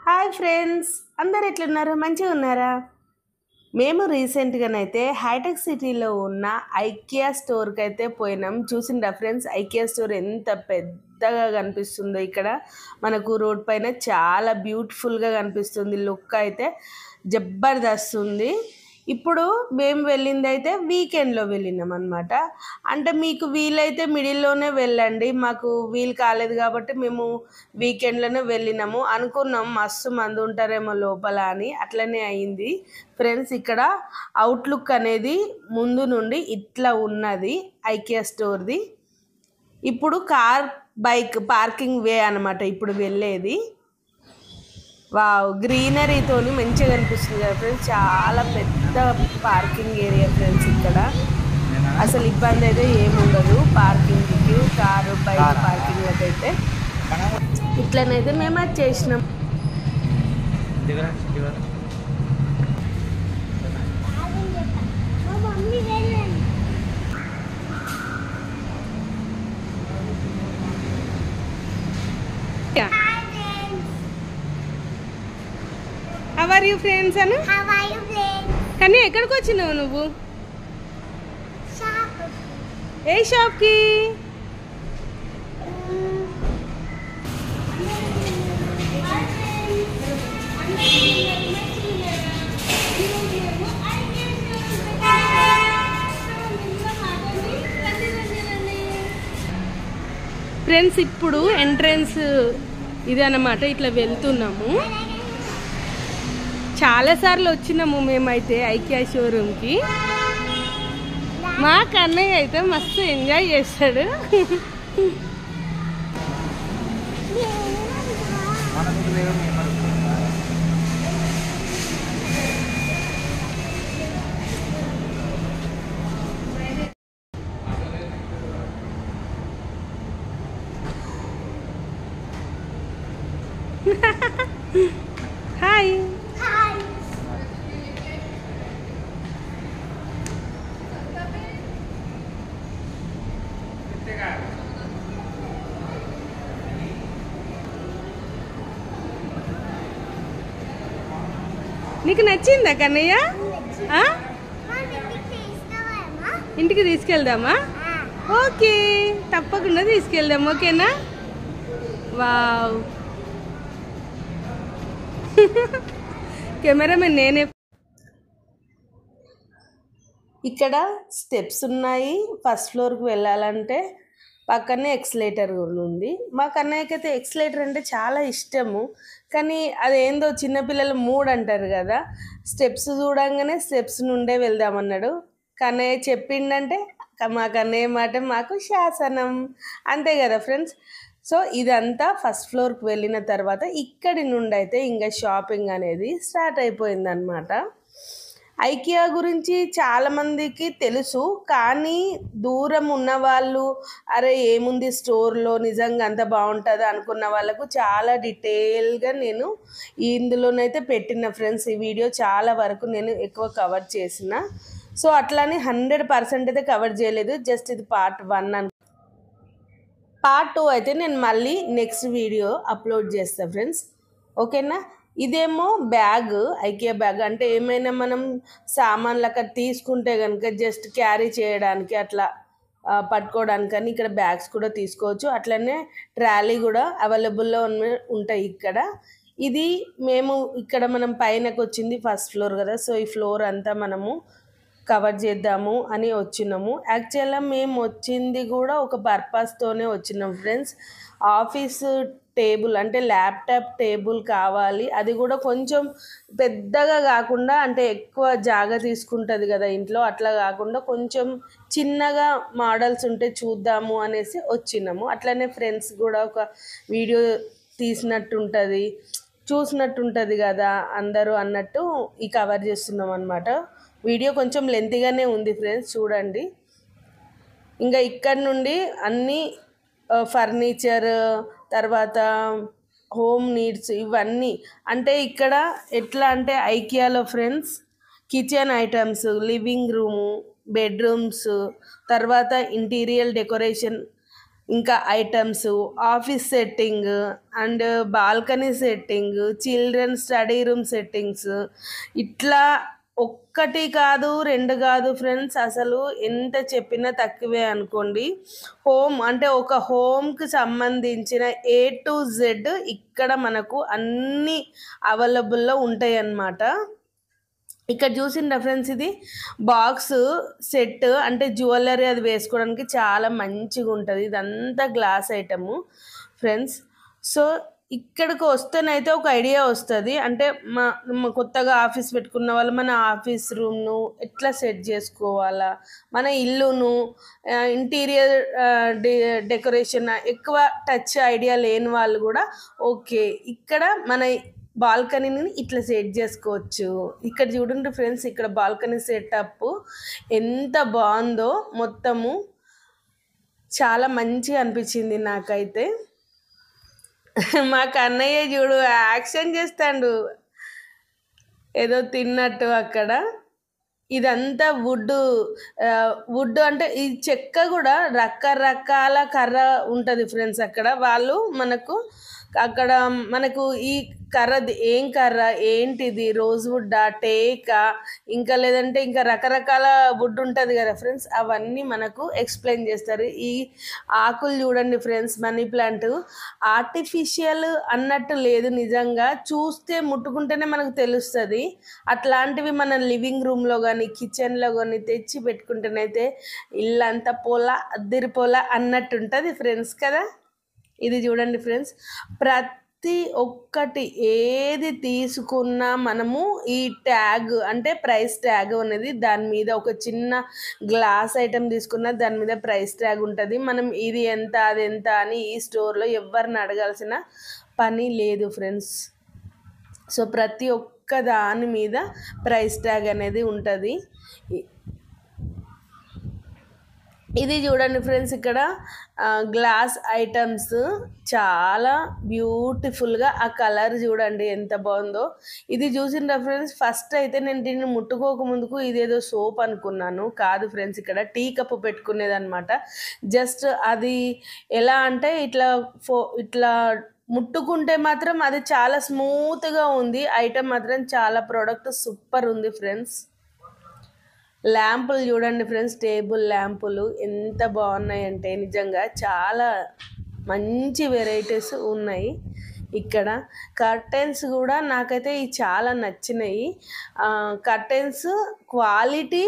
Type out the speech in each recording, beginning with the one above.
Hi friends, అందరు ఎట్లున్నారు? మంచిగా ఉన్నారా? మేము రీసెంట్గానైతే హైటెక్ సిటీలో ఉన్న ఐకియా స్టోర్కి అయితే పోయినాం. చూసిండ్రా ఫ్రెండ్స్, ఐకియా స్టోర్ ఎంత పెద్దగా కనిపిస్తుందో ఇక్కడ మనకు రోడ్ పైన. చాలా బ్యూటిఫుల్గా కనిపిస్తుంది. లుక్ అయితే జబర్దస్త్ ఉంది. ఇప్పుడు మేము వెళ్ళింది అయితే వీకెండ్లో వెళ్ళినాం అనమాట. అంటే మీకు వీలైతే మిడిల్లోనే వెళ్ళండి, మాకు వీలు కాలేదు కాబట్టి మేము వీకెండ్లోనే వెళ్ళినాము. అనుకున్నాం మస్తు మంది ఉంటారేమో లోపల అని, అట్లనే అయింది ఫ్రెండ్స్. ఇక్కడ అవుట్లుక్ అనేది ముందు నుండి ఇట్లా ఉన్నది ఐకియా స్టోర్ది. ఇప్పుడు కార్ బైక్ పార్కింగ్ వే అనమాట ఇప్పుడు వెళ్ళేది. వావ్, గ్రీనరీతోని మంచిగా కనిపిస్తుంది కదా ఫ్రెండ్స్. చాలా పెద్ద పార్కింగ్ ఏరియా ఫ్రెండ్స్. ఇక్కడ అసలు ఇబ్బంది అయితే ఏముండదు పార్కింగ్కి, కారు బైక్ పార్కింగ్లకి అయితే. ఇట్లనైతే మేము అది చేసినాం. హౌ ఆర్ యూ ఫ్రెండ్స్ అను? కానీ ఎక్కడికి వచ్చినావు నువ్వు? ఏ షాప్కి? ఫ్రెండ్స్, ఇప్పుడు ఎంట్రన్స్ ఇది అన్నమాట. ఇట్లా వెళ్తున్నాము. చాలాసార్లు వచ్చినాము మేమైతే ఐకియా షోరూమ్కి. మా కన్నయ్య అయితే మస్తు ఎంజాయ్ చేస్తాడు. హాయ్. నీకు నచ్చిందా కన్నయ్య? ఇంటికి తీసుకెళ్దామా? ఓకే, తప్పకుండా తీసుకెళ్దాం. ఓకేనా? వావ్, కెమెరామెన్ నేనే. ఇక్కడ స్టెప్స్ ఉన్నాయి. ఫస్ట్ ఫ్లోర్కి వెళ్ళాలంటే పక్కనే ఎక్స్లేటర్ ఉంది. మా కన్నయ్యకైతే ఎక్స్లేటర్ అంటే చాలా ఇష్టము. కానీ అదేందో చిన్నపిల్లల మూడ్ అంటారు కదా, స్టెప్స్ చూడంగానే స్టెప్స్ నుండే వెళ్దామన్నాడు. కన్నయ్య చెప్పిండంటే మా కన్నయ్య మాట మాకు శాసనం, అంతే కదా ఫ్రెండ్స్. సో ఇదంతా ఫస్ట్ ఫ్లోర్కి వెళ్ళిన తర్వాత ఇక్కడి నుండి అయితే ఇంకా షాపింగ్ అనేది స్టార్ట్ అయిపోయిందనమాట. ఐకియా గురించి చాలామందికి తెలుసు, కానీ దూరం ఉన్నవాళ్ళు అరే ఏముంది స్టోర్లో నిజంగా అంత బాగుంటుందా అనుకున్న వాళ్ళకు చాలా డీటెయిల్గా నేను ఇందులోనైతే పెట్టిన ఫ్రెండ్స్. ఈ వీడియో చాలా వరకు నేను ఎక్కువ కవర్ చేసిన. సో అట్లానే 100% అయితే కవర్ చేయలేదు, జస్ట్ ఇది పార్ట్ 1 పార్ట్ 2 అయితే నేను మళ్ళీ నెక్స్ట్ వీడియో అప్లోడ్ చేస్తాను ఫ్రెండ్స్. ఓకేనా? ఇదేమో బ్యాగ్, ఐకియా బ్యాగ్. అంటే ఏమైనా మనం సామాన్లు అక్కడ తీసుకుంటే కనుక జస్ట్ క్యారీ చేయడానికి అట్లా పట్టుకోవడానికి అని ఇక్కడ బ్యాగ్స్ కూడా తీసుకోవచ్చు. అట్లనే ట్రాలీ కూడా అవైలబుల్లో ఉంటాయి ఇక్కడ. ఇది మేము ఇక్కడ మనం పైనకు వచ్చింది ఫస్ట్ ఫ్లోర్ కదా, సో ఈ ఫ్లోర్ అంతా మనము కవర్ చేద్దాము అని వచ్చినాము. యాక్చువల్గా మేము వచ్చింది కూడా ఒక పర్పస్తోనే వచ్చినాం ఫ్రెండ్స్. ఆఫీస్ టేబుల్ అంటే ల్యాప్టాప్ టేబుల్ కావాలి, అది కూడా కొంచెం పెద్దగా కాకుండా, అంటే ఎక్కువ జాగా తీసుకుంటుంది కదా ఇంట్లో, అట్లా కాకుండా కొంచెం చిన్నగా మోడల్స్ ఉంటే చూద్దాము అనేసి వచ్చినాము. అట్లనే ఫ్రెండ్స్ కూడా ఒక వీడియో తీసినట్టుంటుంది, చూసినట్టుంటుంది కదా అందరూ అన్నట్టు ఈ కవర్ చేస్తున్నాం అనమాట. వీడియో కొంచెం లెంతీగానే ఉంది ఫ్రెండ్స్, చూడండి. ఇంకా ఇక్కడ నుండి అన్నీ ఫర్నిచర్, తర్వాత హోమ్ నీడ్స్ ఇవన్నీ. అంటే ఇక్కడ ఎట్లా అంటే ఐకియాలో friends kitchen items, living room, bedrooms, తర్వాత ఇంటీరియర్ డెకరేషన్ ఇంకా items, office setting and balcony setting, children study room settings, ఇట్లా ఒక్కటి కాదు, 2 కాదు ఫ్రెండ్స్. అసలు ఎంత చెప్పినా తక్కువే అనుకోండి. హోమ్ అంటే ఒక హోమ్‌కి సంబంధించిన ఏ టు జెడ్ ఇక్కడ మనకు అన్నీ అవైలబుల్‌లో ఉంటాయన్నమాట. ఇక్కడ చూసిన ఫ్రెండ్స్, ఇది బాక్స్ సెట్ అంటే జ్యువెలరీ అది వేసుకోవడానికి చాలా మంచిగా ఉంటుంది. ఇదంతా గ్లాస్ ఐటము ఫ్రెండ్స్. సో ఇక్కడికి వస్తేనైతే ఒక ఐడియా వస్తుంది. అంటే కొత్తగా ఆఫీస్ పెట్టుకున్న వాళ్ళు మన ఆఫీస్ రూమ్ను ఎట్లా సెట్ చేసుకోవాలా, మన ఇల్లును ఇంటీరియర్ డెకరేషన్ ఎక్కువ టచ్ ఐడియా లేని వాళ్ళు కూడా ఓకే ఇక్కడ మన బాల్కనీని ఇట్లా సెట్ చేసుకోవచ్చు. ఇక్కడ చూడండి ఫ్రెండ్స్, ఇక్కడ బాల్కనీ సెటప్ ఎంత బాగుందో, మొత్తము చాలా మంచిగా అనిపించింది నాకైతే. మా కన్నయ్య చూడు యాక్షన్ చేస్తాడు ఏదో తిన్నట్టు అక్కడ. ఇదంతా వుడ్ అంటే ఈ చెక్క కూడా రకరకాల కర్ర ఉంటుంది ఫ్రెండ్స్. అక్కడ మనకు ఈ కర్రది ఏం కర్ర ఏంటిది, రోజ్ వుడ్డా, టేకా, ఇంకా లేదంటే ఇంకా రకరకాల వుడ్ ఉంటుంది కదా ఫ్రెండ్స్, అవన్నీ మనకు ఎక్స్ప్లెయిన్ చేస్తారు. ఈ ఆకులు చూడండి ఫ్రెండ్స్, మనీ ప్లాంట్ ఆర్టిఫిషియల్ అన్నట్టు లేదు, నిజంగా చూస్తే ముట్టుకుంటేనే మనకు తెలుస్తుంది. అట్లాంటివి మన లివింగ్ రూమ్లో కానీ కిచెన్లో కానీ తెచ్చి పెట్టుకుంటేనైతే ఇల్లంతా అద్దిరిపోలా అన్నట్టు ఉంటుంది ఫ్రెండ్స్ కదా. ఇది చూడండి ఫ్రెండ్స్, ప్రతి ఒక్కటి ఏది తీసుకున్నా మనము ఈ ట్యాగ్ అంటే ప్రైస్ ట్యాగ్ అనేది దాని మీద, ఒక చిన్న గ్లాస్ ఐటెం తీసుకున్నా దాని మీద ప్రైస్ ట్యాగ్ ఉంటుంది. మనం ఇది ఎంత అది ఎంత అని ఈ స్టోర్లో ఎవరిని అడగాల్సిన పని లేదు ఫ్రెండ్స్. సో ప్రతి ఒక్క దాని మీద ప్రైస్ ట్యాగ్ అనేది ఉంటుంది. ఇది చూడండి ఫ్రెండ్స్, ఇక్కడ గ్లాస్ ఐటమ్స్ చాలా బ్యూటిఫుల్గా, ఆ కలర్ చూడండి ఎంత బాగుందో. ఇది చూసిన ఫ్రెండ్స్, ఫస్ట్ అయితే నేను దీన్ని ముట్టుకోక ముందుకు ఇదేదో సోప్ అనుకున్నాను. కాదు ఫ్రెండ్స్, ఇక్కడ టీ కప్పు పెట్టుకునేది అనమాట. జస్ట్ అది ఎలా అంటే ఇట్లా ముట్టుకుంటే మాత్రం అది చాలా స్మూత్గా ఉంది. ఐటమ్ మాత్రం చాలా ప్రోడక్ట్ సూపర్ ఉంది ఫ్రెండ్స్. ల్యాంపులు చూడండి ఫ్రెండ్స్, టేబుల్ ల్యాంపులు ఎంత బాగున్నాయంటే నిజంగా చాలా మంచి వెరైటీస్ ఉన్నాయి. ఇక్కడ కర్టెన్స్ కూడా నాకైతే ఇవి చాలా నచ్చినాయి. Curtains quality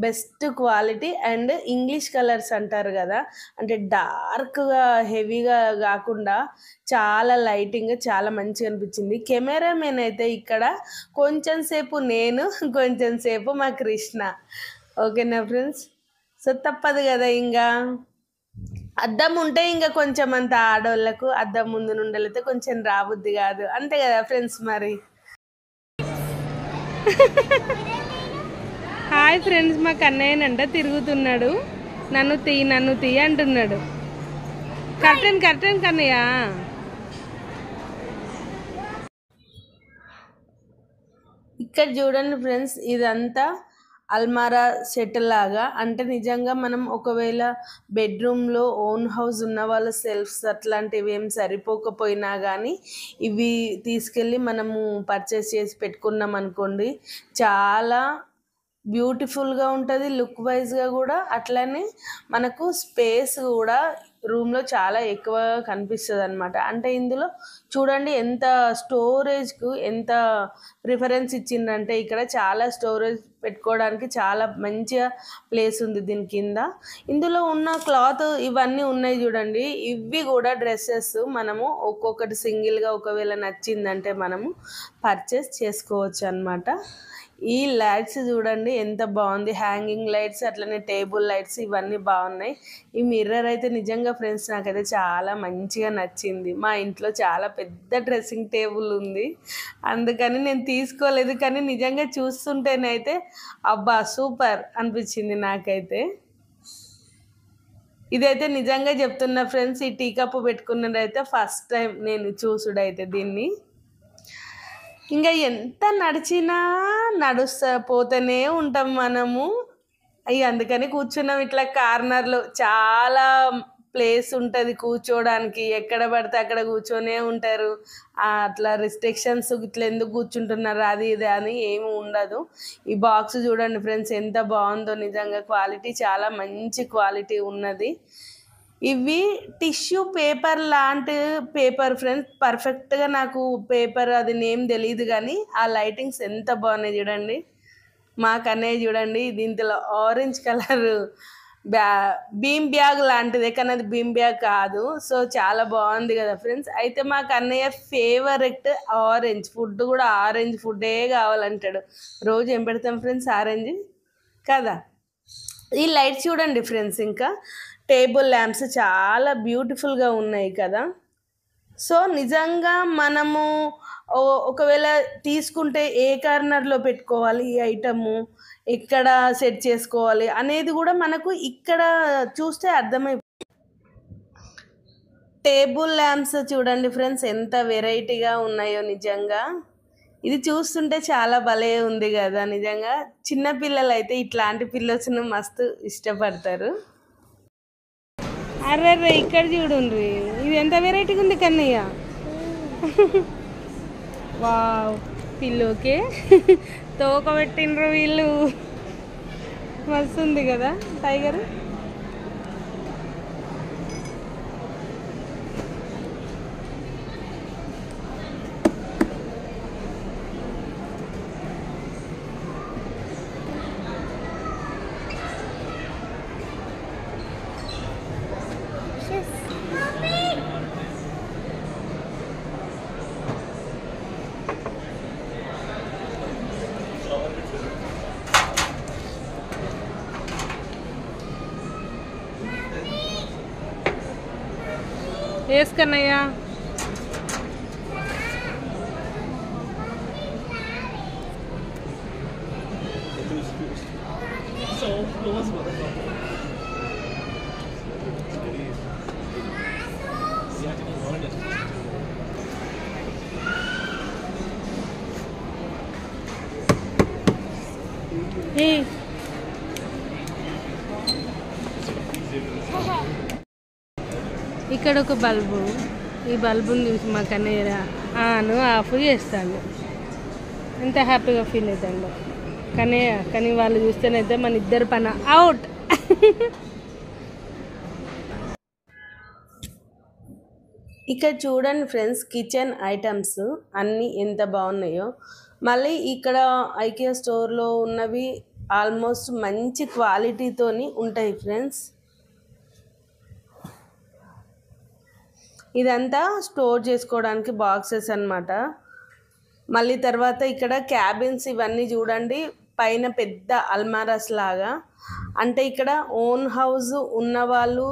best quality and English colours అంటారు కదా, అంటే డార్క్గా హెవీగా కాకుండా చాలా లైటింగ్ చాలా మంచిగా అనిపించింది. కెమెరామెన్ అయితే ఇక్కడ కొంచెం సేపు నేను, కొంచెం సేపు మా కృష్ణ. ఓకేనా ఫ్రెండ్స్. సో తప్పదు కదా, ఇంకా అద్దం ఉంటే ఇంకా కొంచెం అంత ఆడవాళ్ళకు అద్దం ముందు నుండలైతే కొంచెం రాబుద్ది కాదు, అంతే కదా ఫ్రెండ్స్. మరి హాయ్ ఫ్రెండ్స్, మా కన్నయ్యనంట తిరుగుతున్నాడు, నన్ను తీ అంటున్నాడు. కర్టెన్ కన్నయ్య. ఇక్కడ చూడండి ఫ్రెండ్స్, ఇదంతా అల్మారా సెట్ లాగా, అంటే నిజంగా మనం ఒకవేళ బెడ్రూమ్లో ఓన్ హౌస్ ఉన్న వాళ్ళ సెల్ఫ్స్ అట్లాంటివి ఏం సరిపోకపోయినా కానీ ఇవి తీసుకెళ్ళి మనము పర్చేస్ చేసి పెట్టుకున్నాం అనుకోండి, చాలా బ్యూటిఫుల్గా ఉంటుంది లుక్ వైజ్గా కూడా. అట్లనే మనకు స్పేస్ కూడా రూమ్లో చాలా ఎక్కువగా కనిపిస్తుంది అనమాట. అంటే ఇందులో చూడండి ఎంత స్టోరేజ్కు ఎంత ప్రిఫరెన్స్ ఇచ్చిందంటే, ఇక్కడ చాలా స్టోరేజ్ పెట్టుకోవడానికి చాలా మంచిగా ప్లేస్ ఉంది దీని కింద. ఇందులో ఉన్న క్లాత్ ఇవన్నీ ఉన్నాయి చూడండి, ఇవి కూడా డ్రెస్సెస్ మనము ఒక్కొక్కటి సింగిల్గా ఒకవేళ నచ్చిందంటే మనము పర్చేస్ చేసుకోవచ్చు అనమాట. ఈ లైట్స్ చూడండి ఎంత బాగుంది, హ్యాంగింగ్ లైట్స్, అట్లనే టేబుల్ లైట్స్, ఇవన్నీ బాగున్నాయి. ఈ మిర్రర్ అయితే నిజంగా ఫ్రెండ్స్ నాకైతే చాలా మంచిగా నచ్చింది. మా ఇంట్లో చాలా పెద్ద డ్రెస్సింగ్ టేబుల్ ఉంది, అందుకని నేను తీసుకోలేదు, కానీ నిజంగా చూస్తుంటేనైతే అబ్బా సూపర్ అనిపించింది నాకైతే. ఇదైతే నిజంగా చెప్తున్నా ఫ్రెండ్స్, ఈ టీ కప్పు పెట్టుకున్నదైతే ఫస్ట్ టైం నేను చూసుడైతే దీన్ని. ఇంకా ఎంత నడిచినా పోతూనే ఉంటాం మనము. అందుకని కూర్చున్నాం ఇట్లా కార్నర్లో. చాలా ప్లేస్ ఉంటుంది కూర్చోవడానికి, ఎక్కడ పడితే అక్కడ కూర్చొనే ఉంటారు. అట్లా రిస్ట్రిక్షన్స్ ఇట్లా ఎందుకు కూర్చుంటున్నారు అది ఇది అని ఏమి ఉండదు. ఈ బాక్స్ చూడండి ఫ్రెండ్స్ ఎంత బాగుందో, నిజంగా క్వాలిటీ చాలా మంచి క్వాలిటీ ఉన్నది. ఇవి టిష్యూ పేపర్ లాంటి పేపర్ ఫ్రెండ్స్, పర్ఫెక్ట్గా నాకు పేపర్ అది నేమ్ తెలియదు కానీ ఆ లైటింగ్స్ ఎంత బాగున్నాయి చూడండి. మా కన్నయ్య చూడండి దీంట్లో ఆరెంజ్ కలర్ బీమ్ బ్యాగ్ లాంటిదే కానీ అది బీమ్ బ్యాగ్ కాదు. సో చాలా బాగుంది కదా ఫ్రెండ్స్. అయితే మా కన్నయ్య ఫేవరెట్ ఆరెంజ్ ఫుడ్, కూడా ఆరెంజ్ ఫుడ్డే కావాలంటాడు. రోజు ఏం పెడతాం ఫ్రెండ్స్? ఆరెంజ్ కదా. ఈ లైట్స్ చూడండి ఫ్రెండ్స్, ఇంకా టేబుల్ ల్యాంప్స్ చాలా బ్యూటిఫుల్గా ఉన్నాయి కదా. సో నిజంగా మనము ఒకవేళ తీసుకుంటే ఏ కార్నర్లో పెట్టుకోవాలి ఈ ఐటము, ఎక్కడ సెట్ చేసుకోవాలి అనేది కూడా మనకు ఇక్కడ చూస్తే అర్థమైపోతుంది. టేబుల్ ల్యాంప్స్ చూడండి ఫ్రెండ్స్ ఎంత వెరైటీగా ఉన్నాయో నిజంగా. ఇది చూస్తుంటే చాలా భలే ఉంది కదా నిజంగా. చిన్నపిల్లలు అయితే ఇట్లాంటి పిల్లర్స్ను మస్తు ఇష్టపడతారు. అర్రే ఇక్కడ చూడండి, ఇది ఎంత వెరైటీగా ఉంది కన్నయ్య. వావ్, పిల్లోకే తోక పెట్టిండ్రు వీళ్ళు, మస్తు ఉంది కదా టైగర్. వేసుకన్నయ్యా. ఇక్కడ ఒక బల్బు, ఈ బల్బుని చూసి మా కన్నయ్య ఆన్ ఆఫ్ చేస్తాను. ఎంత హ్యాపీగా ఫీల్ అవుతాడు కన్నయ్య. కానీ వాళ్ళు చూస్తేనైతే మన ఇద్దరు పని అవుట్. ఇక్కడ చూడండి ఫ్రెండ్స్, కిచెన్ ఐటమ్స్ అన్నీ ఎంత బాగున్నాయో. మళ్ళీ ఇక్కడ ఐకియా స్టోర్లో ఉన్నవి ఆల్మోస్ట్ మంచి క్వాలిటీతోని ఉంటాయి ఫ్రెండ్స్. ఇదంతా స్టోర్ చేసుకోవడానికి బాక్సెస్ అన్నమాట. మళ్ళీ తర్వాత ఇక్కడ క్యాబిన్స్ ఇవన్నీ చూడండి, పైన పెద్ద అల్మారాస్ లాగా. అంటే ఇక్కడ ఓన్ హౌస్ ఉన్నవాళ్ళు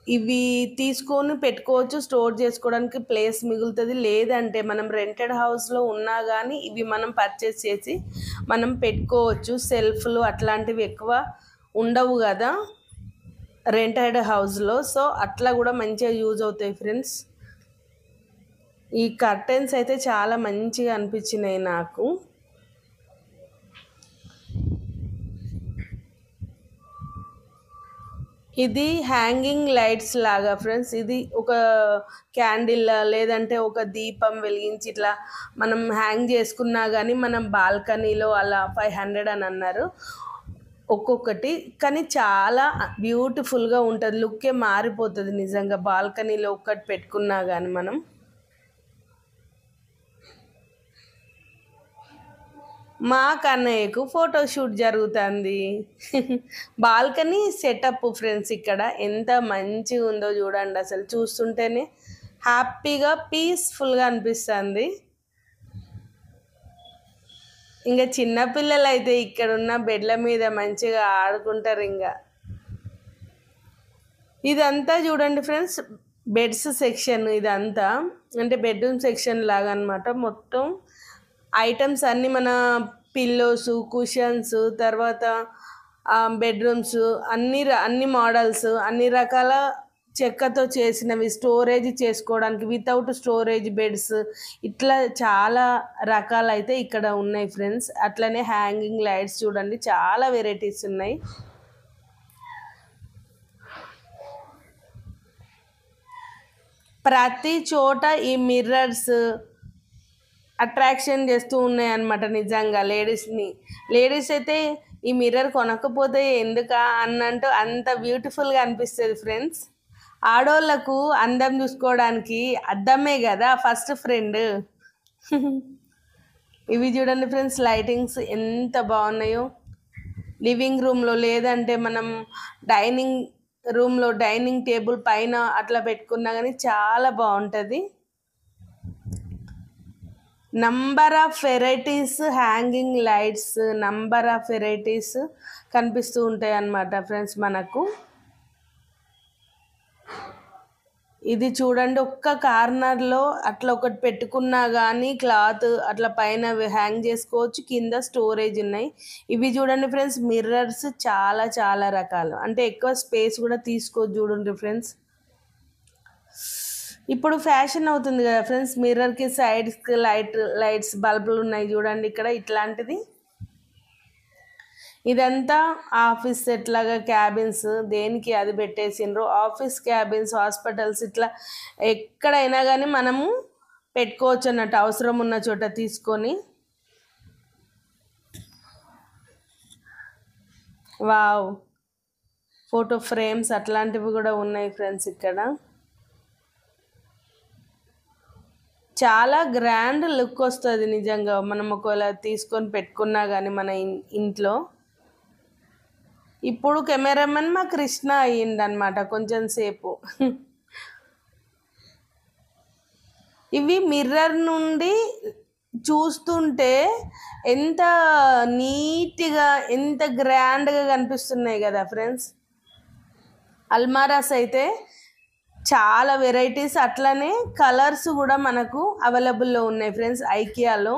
ఇవి తీసుకొని పెట్టుకోవచ్చు, స్టోర్ చేసుకోవడానికి ప్లేస్ మిగులుతుంది. లేదంటే మనం రెంటెడ్ హౌస్లో ఉన్నా కానీ ఇవి మనం పర్చేస్ చేసి మనం పెట్టుకోవచ్చు. సెల్ఫ్లు అట్లాంటివి ఎక్కువ ఉండవు కదా రెంటెడ్ హౌస్లో. సో అట్లా కూడా మంచిగా యూజ్ అవుతాయి ఫ్రెండ్స్. ఈ కర్టెన్స్ అయితే చాలా మంచిగా అనిపించినాయి నాకు. ఇది హ్యాంగింగ్ లైట్స్ లాగా ఫ్రెండ్స్. ఇది ఒక క్యాండిల్ లేదంటే ఒక దీపం వెలిగించి ఇట్లా మనం హ్యాంగ్ చేసుకున్నా కానీ మనం బాల్కనీలో అలా 500 అని అన్నారు ఒక్కొక్కటి. కానీ చాలా బ్యూటిఫుల్గా ఉంటుంది, లుక్కే మారిపోతుంది నిజంగా బాల్కనీలో ఒక్కటి పెట్టుకున్నా కానీ మనం. మా కన్నయ్యకు ఫోటోషూట్ జరుగుతుంది. బాల్కనీ సెటప్ ఫ్రెండ్స్ ఇక్కడ ఎంత మంచిగా ఉందో చూడండి. అసలు చూస్తుంటేనే హ్యాపీగా పీస్ఫుల్గా అనిపిస్తుంది. ఇంకా చిన్నపిల్లలు అయితే ఇక్కడ ఉన్న బెడ్ల మీద మంచిగా ఆడుకుంటారు. ఇంకా ఇదంతా చూడండి ఫ్రెండ్స్, బెడ్స్ సెక్షన్. ఇదంతా అంటే బెడ్రూమ్ సెక్షన్ లాగా అనమాట. మొత్తం ఐటమ్స్ అన్నీ మన పిల్లోస్, కుషన్స్, తర్వాత బెడ్రూమ్స్ అన్ని మోడల్స్, అన్ని రకాల చెక్కతో చేసినవి, స్టోరేజ్ చేసుకోవడానికి, వితౌట్ స్టోరేజ్ బెడ్స్, ఇట్లా చాలా రకాలు అయితే ఇక్కడ ఉన్నాయి ఫ్రెండ్స్. అట్లనే హ్యాంగింగ్ లైట్స్ చూడండి, చాలా వెరైటీస్ ఉన్నాయి. ప్రతి చోట ఈ మిర్రర్స్ అట్రాక్షన్ చేస్తూ ఉన్నాయి అన్నమాట నిజంగా లేడీస్ని. లేడీస్ అయితే ఈ మిర్రర్ కొనకపోతే ఎందుకా అన్నట్టు అంత బ్యూటిఫుల్గా అనిపిస్తుంది ఫ్రెండ్స్. ఆడోళ్ళకు అందం చూసుకోవడానికి అద్దమే కదా ఫస్ట్ ఫ్రెండ్. ఇవి చూడండి ఫ్రెండ్స్, లైటింగ్స్ ఎంత బాగున్నాయో. లివింగ్ రూమ్లో లేదంటే మనం డైనింగ్ రూమ్లో డైనింగ్ టేబుల్ పైన అట్లా పెట్టుకున్నా కానీ చాలా బాగుంటుంది. Number of varieties hanging lights, number of varieties కనిపిస్తూ ఉంటాయి అన్నమాట ఫ్రెండ్స్ మనకు. ఇది చూడండి, ఒక్క కార్నర్లో అట్లా ఒకటి పెట్టుకున్నా కానీ క్లాత్ అట్లా పైన హ్యాంగ్ చేసుకోవచ్చు, కింద స్టోరేజ్ ఉన్నాయి. ఇవి చూడండి ఫ్రెండ్స్, మిర్రర్స్ చాలా చాలా రకాలు, అంటే ఎక్కువ స్పేస్ కూడా తీసుకోవచ్చు. చూడండి ఫ్రెండ్స్, ఇప్పుడు ఫ్యాషన్ అవుతుంది కదా ఫ్రెండ్స్, మిర్రర్కి సైడ్స్కి లైట్స్ బల్బులు ఉన్నాయి చూడండి ఇక్కడ ఇట్లాంటిది. ఇదంతా ఆఫీస్ సెట్ లాగా, క్యాబిన్స్ దేనికి అది పెట్టేసిండ్రు. ఆఫీస్ క్యాబిన్స్, హాస్పిటల్స్ ఇట్లా ఎక్కడైనా కానీ మనము పెట్టుకోవచ్చు అన్నట్టు, అవసరం ఉన్న చోట తీసుకొని. వావ్, ఫోటో ఫ్రేమ్స్ అట్లాంటివి కూడా ఉన్నాయి ఫ్రెండ్స్ ఇక్కడ. చాలా గ్రాండ్ లుక్ వస్తుంది నిజంగా మనం ఒకవేళ తీసుకొని పెట్టుకున్నా కానీ మన ఇంట్లో. ఇప్పుడు కెమెరామెన్ మా కృష్ణ అయ్యిండనమాట కొంచెం సేపు. ఇవి మిర్రర్ నుండి చూస్తుంటే ఎంత నీట్గా ఎంత గ్రాండ్గా కనిపిస్తున్నాయి కదా ఫ్రెండ్స్. అల్మారాస్ అయితే చాలా వెరైటీస్, అట్లనే కలర్స్ కూడా మనకు అవైలబుల్లో ఉన్నాయి ఫ్రెండ్స్ ఐకియాలో.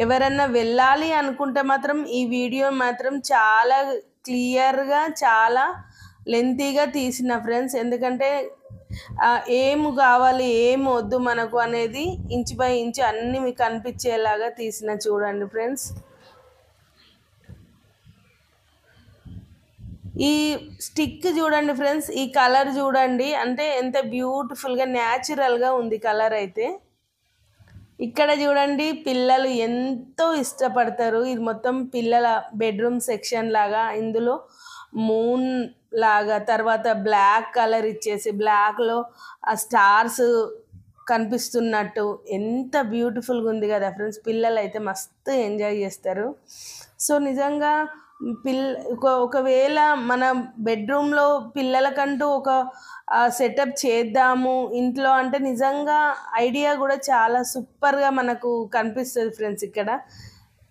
ఎవరన్నా వెళ్ళాలి అనుకుంటే మాత్రం ఈ వీడియో మాత్రం చాలా క్లియర్గా, చాలా లెంతీగా తీసిన ఫ్రెండ్స్. ఎందుకంటే ఏం కావాలి ఏం వద్దు మనకు అనేది ఇంచు బై ఇంచు అన్నీ మీకు కనిపించేలాగా తీసిన. చూడండి ఫ్రెండ్స్, ఈ స్టిక్ చూడండి ఫ్రెండ్స్, ఈ కలర్ చూడండి, అంటే ఎంత బ్యూటిఫుల్గా న్యాచురల్గా ఉంది కలర్ అయితే. ఇక్కడ చూడండి, పిల్లలు ఎంతో ఇష్టపడతారు. ఇది మొత్తం పిల్లల బెడ్రూమ్ సెక్షన్ లాగా. ఇందులో మూన్ లాగా, తర్వాత బ్లాక్ కలర్ ఇచ్చేసి బ్లాక్లో ఆ స్టార్స్ కనిపిస్తున్నట్టు ఎంత బ్యూటిఫుల్గా ఉంది కదా ఫ్రెండ్స్. పిల్లలు అయితే మస్తు ఎంజాయ్ చేస్తారు. సో నిజంగా ఒకవేళ మన బెడ్రూమ్లో పిల్లలకంటూ ఒక సెటప్ చేద్దాము ఇంట్లో అంటే నిజంగా ఐడియా కూడా చాలా సూపర్గా మనకు కనిపిస్తుంది ఫ్రెండ్స్. ఇక్కడ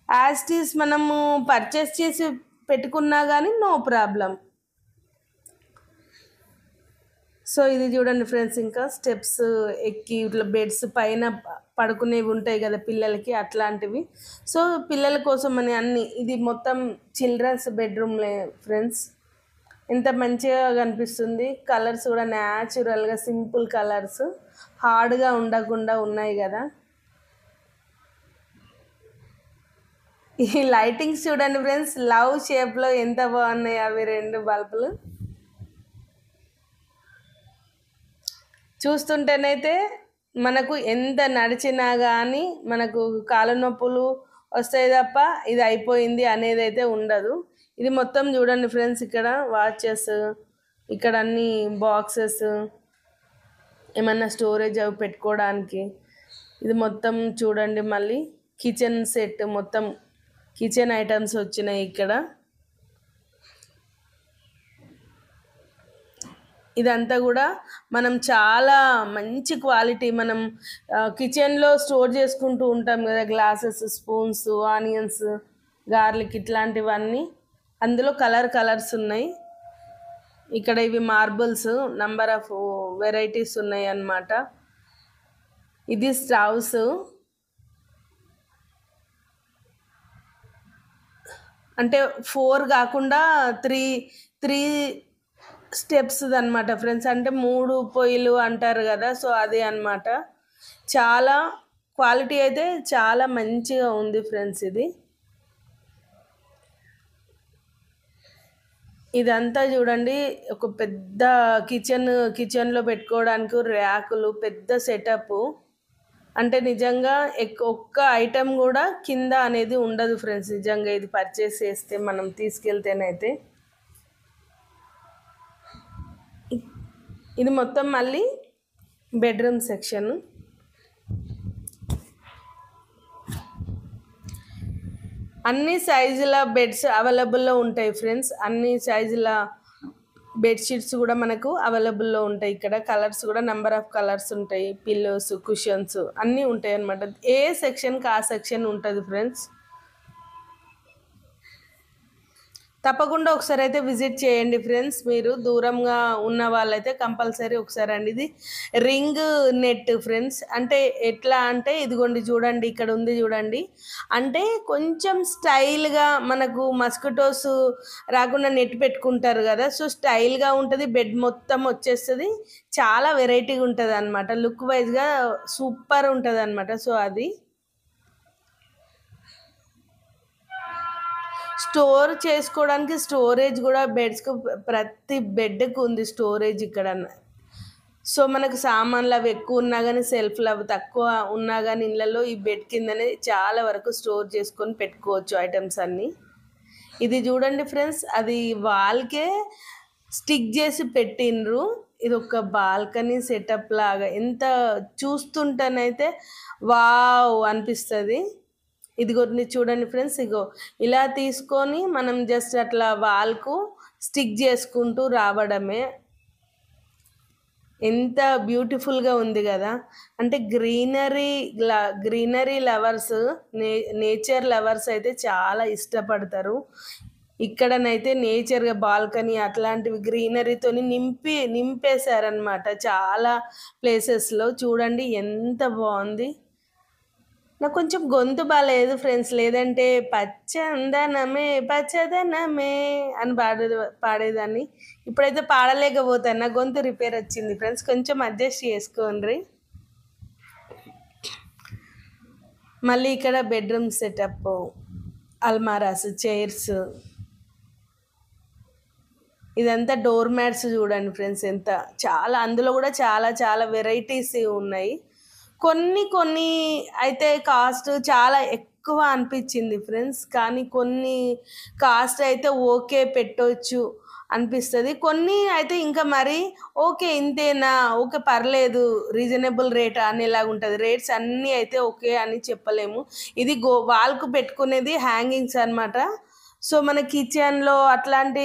యాజ్ ఇట్ ఈస్ మనము పర్చేస్ చేసి పెట్టుకున్నా కానీ నో ప్రాబ్లం. సో ఇది చూడండి ఫ్రెండ్స్, ఇంకా స్టెప్స్ ఎక్కి ఇట్లా బెడ్స్ పైన పడుకునేవి ఉంటాయి కదా పిల్లలకి, అట్లాంటివి. సో పిల్లల కోసం అని అన్ని, ఇది మొత్తం చిల్డ్రన్స్ బెడ్రూమ్లే ఫ్రెండ్స్. ఎంత మంచిగా కనిపిస్తుంది. కలర్స్ కూడా న్యాచురల్గా సింపుల్ కలర్స్, హార్డ్గా ఉండకుండా ఉన్నాయి కదా. ఈ లైటింగ్స్ చూడండి ఫ్రెండ్స్, లవ్ షేప్లో ఎంత బాగున్నాయి అవి రెండు బల్బులు. చూస్తుంటేనైతే మనకు ఎంత నడిచినా కానీ మనకు కాళ్ళ నొప్పులు వస్తాయి తప్ప ఇది అయిపోయింది అనేది అయితే ఉండదు. ఇది మొత్తం చూడండి ఫ్రెండ్స్, ఇక్కడ వాచెస్, ఇక్కడ అన్ని బాక్సెస్, ఏమన్నా స్టోరేజ్ అవి పెట్టుకోవడానికి. ఇది మొత్తం చూడండి, మళ్ళీ కిచెన్ సెట్, మొత్తం కిచెన్ ఐటమ్స్ వచ్చినాయి ఇక్కడ. ఇదంతా కూడా మనం చాలా మంచి క్వాలిటీ, మనం కిచెన్లో స్టోర్ చేసుకుంటూ ఉంటాం కదా, గ్లాసెస్, స్పూన్స్, ఆనియన్స్, గార్లిక్ ఇట్లాంటివన్నీ. అందులో కలర్స్ ఉన్నాయి. ఇక్కడ ఇవి మార్బుల్స్, నంబర్ ఆఫ్ వెరైటీస్ ఉన్నాయి అన్నమాట. ఇది స్టవ్స్, అంటే 4 కాకుండా 3 స్టెప్స్ అనమాట ఫ్రెండ్స్, అంటే 3 పొయ్యిలు అంటారు కదా, సో అదే అనమాట. చాలా క్వాలిటీ అయితే చాలా మంచిగా ఉంది ఫ్రెండ్స్. ఇది ఇదంతా చూడండి ఒక పెద్ద కిచెన్‌లో పెట్టుకోవడానికి ర్యాకులు పెద్ద సెటప్పు. అంటే నిజంగా ఒక్క ఐటెమ్ గూడా కింద అనేది ఉండదు ఫ్రెండ్స్. నిజంగా ఇది పర్చేస్ చేస్తే మనం తీసుకెళ్తేనైతే. ఇది మొత్తం మళ్ళీ బెడ్‌రూమ్ సెక్షన్. అన్ని సైజుల బెడ్స్ అవైలబుల్‌లో ఉంటాయి ఫ్రెండ్స్. అన్ని సైజుల బెడ్‌షీట్స్ గూడా మనకు అవైలబుల్‌లో ఉంటాయి ఇక్కడ. కలర్స్ గూడా నంబర్ ఆఫ్ కలర్స్ ఉంటాయి. పిల్లోస్, కుషన్స్ అన్నీ ఉంటాయన్నమాట. ఏ సెక్షన్‌కి ఆ సెక్షన్ ఉంటది ఫ్రెండ్స్. తప్పకుండా ఒకసారైతే విజిట్ చేయండి ఫ్రెండ్స్. మీరు దూరంగా ఉన్న వాళ్ళైతే కంపల్సరీ ఒకసారి రండి. ఇది రింగ్ నెట్ ఫ్రెండ్స్. అంటే ఎట్లా అంటే ఇదిగోండి చూడండి ఇక్కడ ఉంది చూడండి. అంటే కొంచెం స్టైల్‌గా మనకు మస్కిటోస్ రాకుండా నెట్ పెట్టుకుంటారు గదా! సో, స్టైల్‌గా ఉంటది. బెడ్ మొత్తం వచ్చేస్తది. చాలా వెరైటీగా ఉంటదనమాట. లుక్ వైస్‌గా సూపర్ ఉంటదనమాట. సో, అది. స్టోర్ చేసుకోవడానికి స్టోరేజ్ గూడా బెడ్స్‌కు ప్రతి బెడ్‌కి ఉంది స్టోరేజ్ ఇక్కడ. సో, మనకు సామాన్లు అవి ఎక్కువ ఉన్నా గానీ, సెల్ఫ్‌లు అవి తక్కువ ఉన్నా గానీ ఇళ్ళల్లో ఈ బెడ్ కిందనే చాలా వరకు స్టోర్ చేసుకొని పెట్టుకోవచ్చు ఐటెమ్స్ అన్నీ. ఇది చూడండి ఫ్రెండ్స్, అది వాల్‌కే స్టిక్ చేసి పెట్టిండ్రు. ఇదొక బాల్కనీ సెటప్ లాగా ఎంత చూస్తుంటేనైతే వావ్! అనిపిస్తది. ఇదిగోండి చూడండి ఫ్రెండ్స్, ఇగో ఇలా తీసుకొని మనం జస్ట్ అట్లా వాల్‌కు స్టిక్ చేసుకుంటూ రావడమే. ఎంత బ్యూటిఫుల్‌గా ఉంది గదా! అంటే గ్రీనరీ లవర్స్, నేచర్ లవర్స్ అయితే చాలా ఇష్టపడతారు. ఇక్కడనైతే నేచర్‌గా బాల్కనీ అట్లాంటివి గ్రీనరీతోని నింపేశారనమాట చాలా ప్లేసెస్‌లో. చూడండి ఎంత బావుంది. నాకు కొంచెం గొంతు బాలేదు ఫ్రెండ్స్. లేదంటే పచ్చందనమే పచ్చదనమే అని పాడేదాన్ని. ఇప్పుడైతే పాడలేకపోతాను. నా గొంతు రిపేర్ వచ్చింది ఫ్రెండ్స్. కొంచెం అడ్జస్ట్ చేసుకోండ్రి. మళ్ళీ ఇక్కడ బెడ్‌రూమ్ సెటప్, అల్మారాస్, చైర్స్. ఇదంతా డోర్ మ్యాట్స్ చూడండి ఫ్రెండ్స్ ఎంత చాలా అందులో కూడా చాలా వెరైటీస్ ఉన్నాయి. కొన్ని అయితే కాస్ట్ చాలా ఎక్కువ అనిపించింది ఫ్రెండ్స్. కానీ కొన్ని కాస్ట్ అయితే ఓకే పెట్టొచ్చు అనిపిస్తది. కొన్ని అయితే ఇంకా మరి ఓకే ఇంతేనా? ఓకే పర్లేదు రీజనబుల్ రేట్ అనేలాగుంటది. రేట్స్ అన్నీ అయితే ఓకే అని చెప్పలేము. ఇది వాల్‌కు పెట్టుకునేది హ్యాంగింగ్స్ అనమాట. సో, మన కిచెన్‌లో అట్లాంటి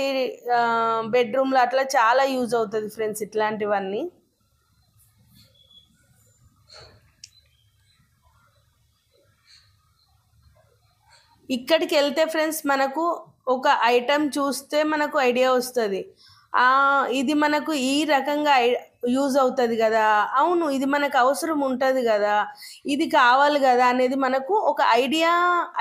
బెడ్‌రూమ్‌లో అట్లా చాలా యూజ్ అవుతది ఫ్రెండ్స్ ఇట్లాంటివన్నీ. ఇక్కడికెళ్తే ఫ్రెండ్స్ మనకు ఒక ఐటెమ్ చూస్తే మనకు ఐడియా వస్తది. ఇది మనకు ఈ రకంగా యూజ్ అవుతది గదా! అవును. ఇది మనకు అవసరం ఉంటది గదా! ఇది కావాలి గదా! అనేది మనకు ఒక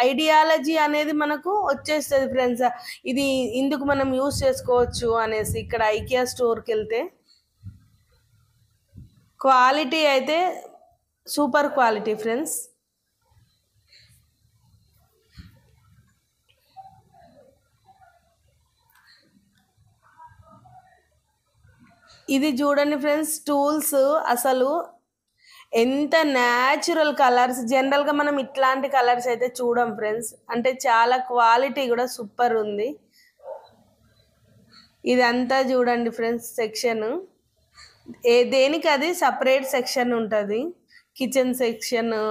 ఐడియాలజీ అనేది మనకు వచ్చేస్తది ఫ్రెండ్స్. ఇది ఇందుకు మనం యూజ్ చేసుకోవచ్చు అనేసి. ఇక్కడ ఐకియా స్టోర్‌కెళ్తే క్వాలిటీ అయితే సూపర్ క్వాలిటీ ఫ్రెండ్స్. ఇది చూడండి ఫ్రెండ్స్, టూల్స్ అసలు ఎంత న్యాచురల్ కలర్స్. జనరల్‌గా మనం ఇట్లాంటి కలర్స్ అయితే చూడం ఫ్రెండ్స్. అంటే చాలా క్వాలిటీ కూడా సూపర్ ఉంది. ఇదంతా చూడండి ఫ్రెండ్స్ సెక్షను. దేనికి అది సెపరేట్ సెక్షన్ ఉంటది. Kitchen section,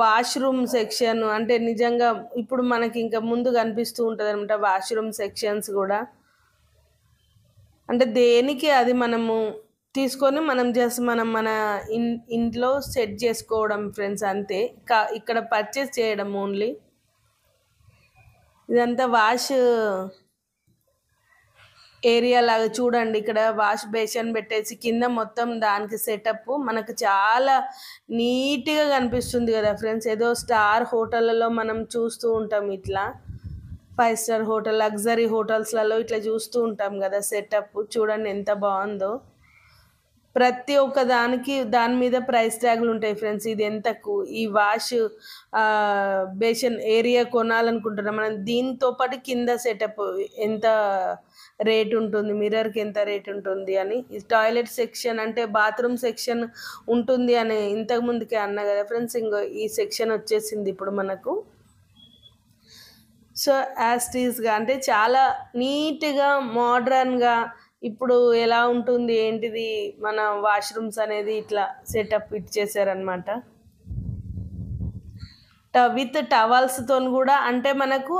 washroom section. అంటే నిజంగా ఇప్పుడు మనకి ఇంకా ముందు కనిపిస్తూ ఉంటదనమాట వాష్‌రూమ్ సెక్షన్స్ గూడా. అంటే దేనికి అది మనము తీసుకొని మనం జస్ట్ మన ఇంట్లో సెట్ చేసుకోవడం ఫ్రెండ్స్ అంతే. ఇక్కడ పర్చేస్ చేయడం ఓన్లీ. ఇదంతా వాష్ ఏరియా లాగా చూడండి. ఇక్కడ వాష్ బేసిన్ పెట్టేసి కింద మొత్తం దానికి సెటప్ మనకు చాలా నీట్‌గా కనిపిస్తుంది కదా ఫ్రెండ్స్. ఏదో స్టార్ హోటళ్ళలో మనం చూస్తూ ఉంటాం ఇట్లా. 5 స్టార్ హోటల్, లగ్జరీ హోటల్స్‌లలో ఇట్లా చూస్తూ ఉంటాం కదా సెటప్. చూడండి ఎంత బావుందో. ప్రతి ఒక్క దానికి దాని మీద ప్రైస్ ట్యాగులు ఉంటాయి ఫ్రెండ్స్. ఇది ఎంతకు ఈ వాష్ బేసిన్ ఏరియా కొనాలనుకుంటున్నాం మనం, దీంతో పాటు కింద సెటప్ ఎంత రేట్ ఉంటుంది, మిర్రర్కి ఎంత రేట్ ఉంటుంది అని. టాయిలెట్ సెక్షన్ అంటే బాత్రూమ్ సెక్షన్ ఉంటుంది అని ఇంతకు ముందుకే అన్నా కదా ఫ్రెండ్స్. ఇంకో ఈ సెక్షన్ వచ్చేసింది ఇప్పుడు మనకు. సో యాస్టీస్గా అంటే చాలా నీట్గా మోడ్రన్గా ఇప్పుడు ఎలా ఉంటుంది ఏంటిది మన వాష్రూమ్స్ అనేది ఇట్లా సెటప్ ఇచ్చేసారనమాట. విత్ టవల్స్తో కూడా, అంటే మనకు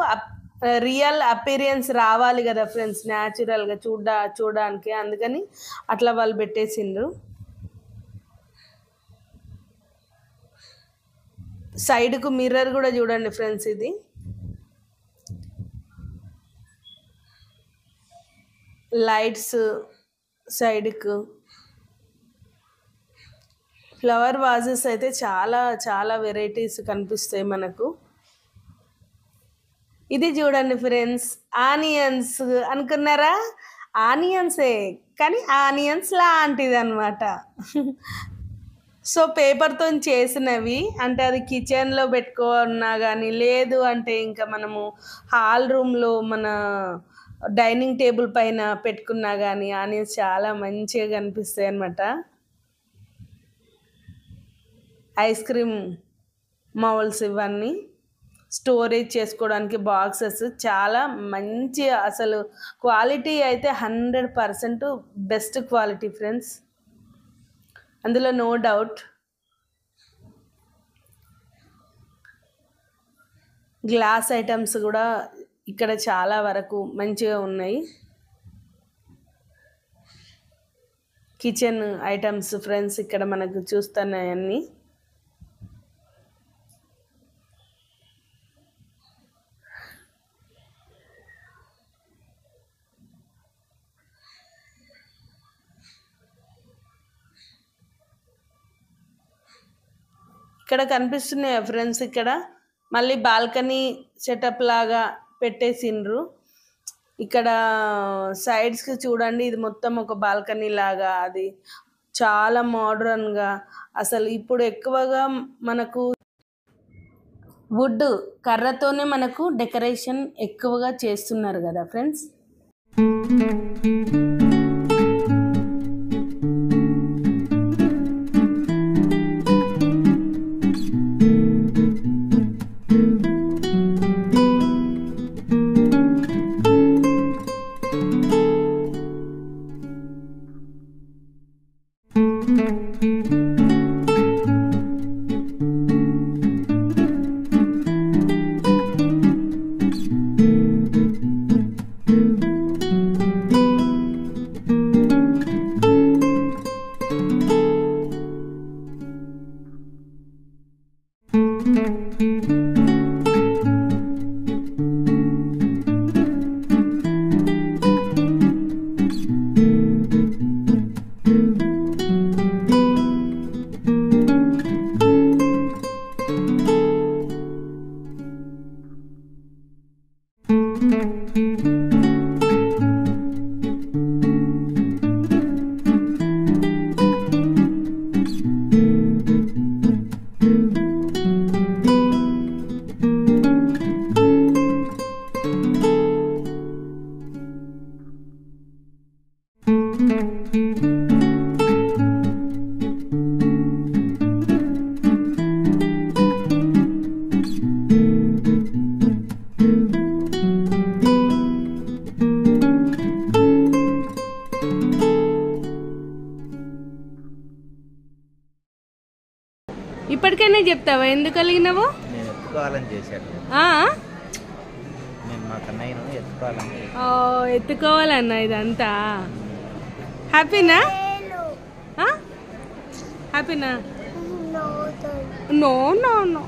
రియల్ అపీరియన్స్ రావాలి కదా ఫ్రెండ్స్, న్యాచురల్గా చూడడానికి, అందుకని అట్లా వాళ్ళు పెట్టేసిండ్రు. సైడ్కు మిర్రర్ కూడా చూడండి ఫ్రెండ్స్, ఇది లైట్స్ సైడ్కు. ఫ్లవర్ వాజెస్ అయితే చాలా చాలా వెరైటీస్ కనిపిస్తాయి మనకు. ఇది చూడండి ఫ్రెండ్స్, ఆనియన్స్ అనుకున్నారా? ఆనియన్సే, కానీ ఆనియన్స్ లాంటిది అనమాట. సో పేపర్తో చేసినవి, అంటే అది కిచెన్లో పెట్టుకున్నా కానీ, లేదు అంటే ఇంకా మనము హాల్ రూమ్లో మన డైనింగ్ టేబుల్ పైన పెట్టుకున్నా కానీ ఆనియన్స్ చాలా మంచిగా కనిపిస్తాయి అన్నమాట. ఐస్ క్రీమ్ మౌల్స్ ఇవన్నీ స్టోరేజ్ చేసుకోవడానికి బాక్సెస్ చాలా మంచి, అసలు క్వాలిటీ అయితే 100% బెస్ట్ క్వాలిటీ ఫ్రెండ్స్, అందులో నో డౌట్. గ్లాస్ ఐటమ్స్ కూడా ఇక్కడ చాలా వరకు మంచిగా ఉన్నాయి. కిచెన్ ఐటమ్స్ ఫ్రెండ్స్ ఇక్కడ మనకు చూస్తున్నాయన్నీ. ఇక్కడ కనిపిస్తున్నాయి ఫ్రెండ్స్, ఇక్కడ మళ్ళీ బాల్కనీ సెటప్ లాగా పెట్టేసిండ్రు. ఇక్కడ సైడ్స్కి చూడండి, ఇది మొత్తం ఒక బాల్కనీ లాగా, అది చాలా మోడ్రన్గా. అసలు ఇప్పుడు ఎక్కువగా మనకు వుడ్ కర్రతోనే మనకు డెకరేషన్ ఎక్కువగా చేస్తున్నారు కదా ఫ్రెండ్స్. ఇప్పటికైనా చెప్తావా ఎందుకు కలిగినావో? నేను ఎత్తుకోవాలని చేశాను. నేను మా కన్నయ్యను ఎత్తుకోవాలని. ఎత్తుకోవాలన్నా ఇదంతా. హ్యాపీనా? హ్యాపీనా? No no no.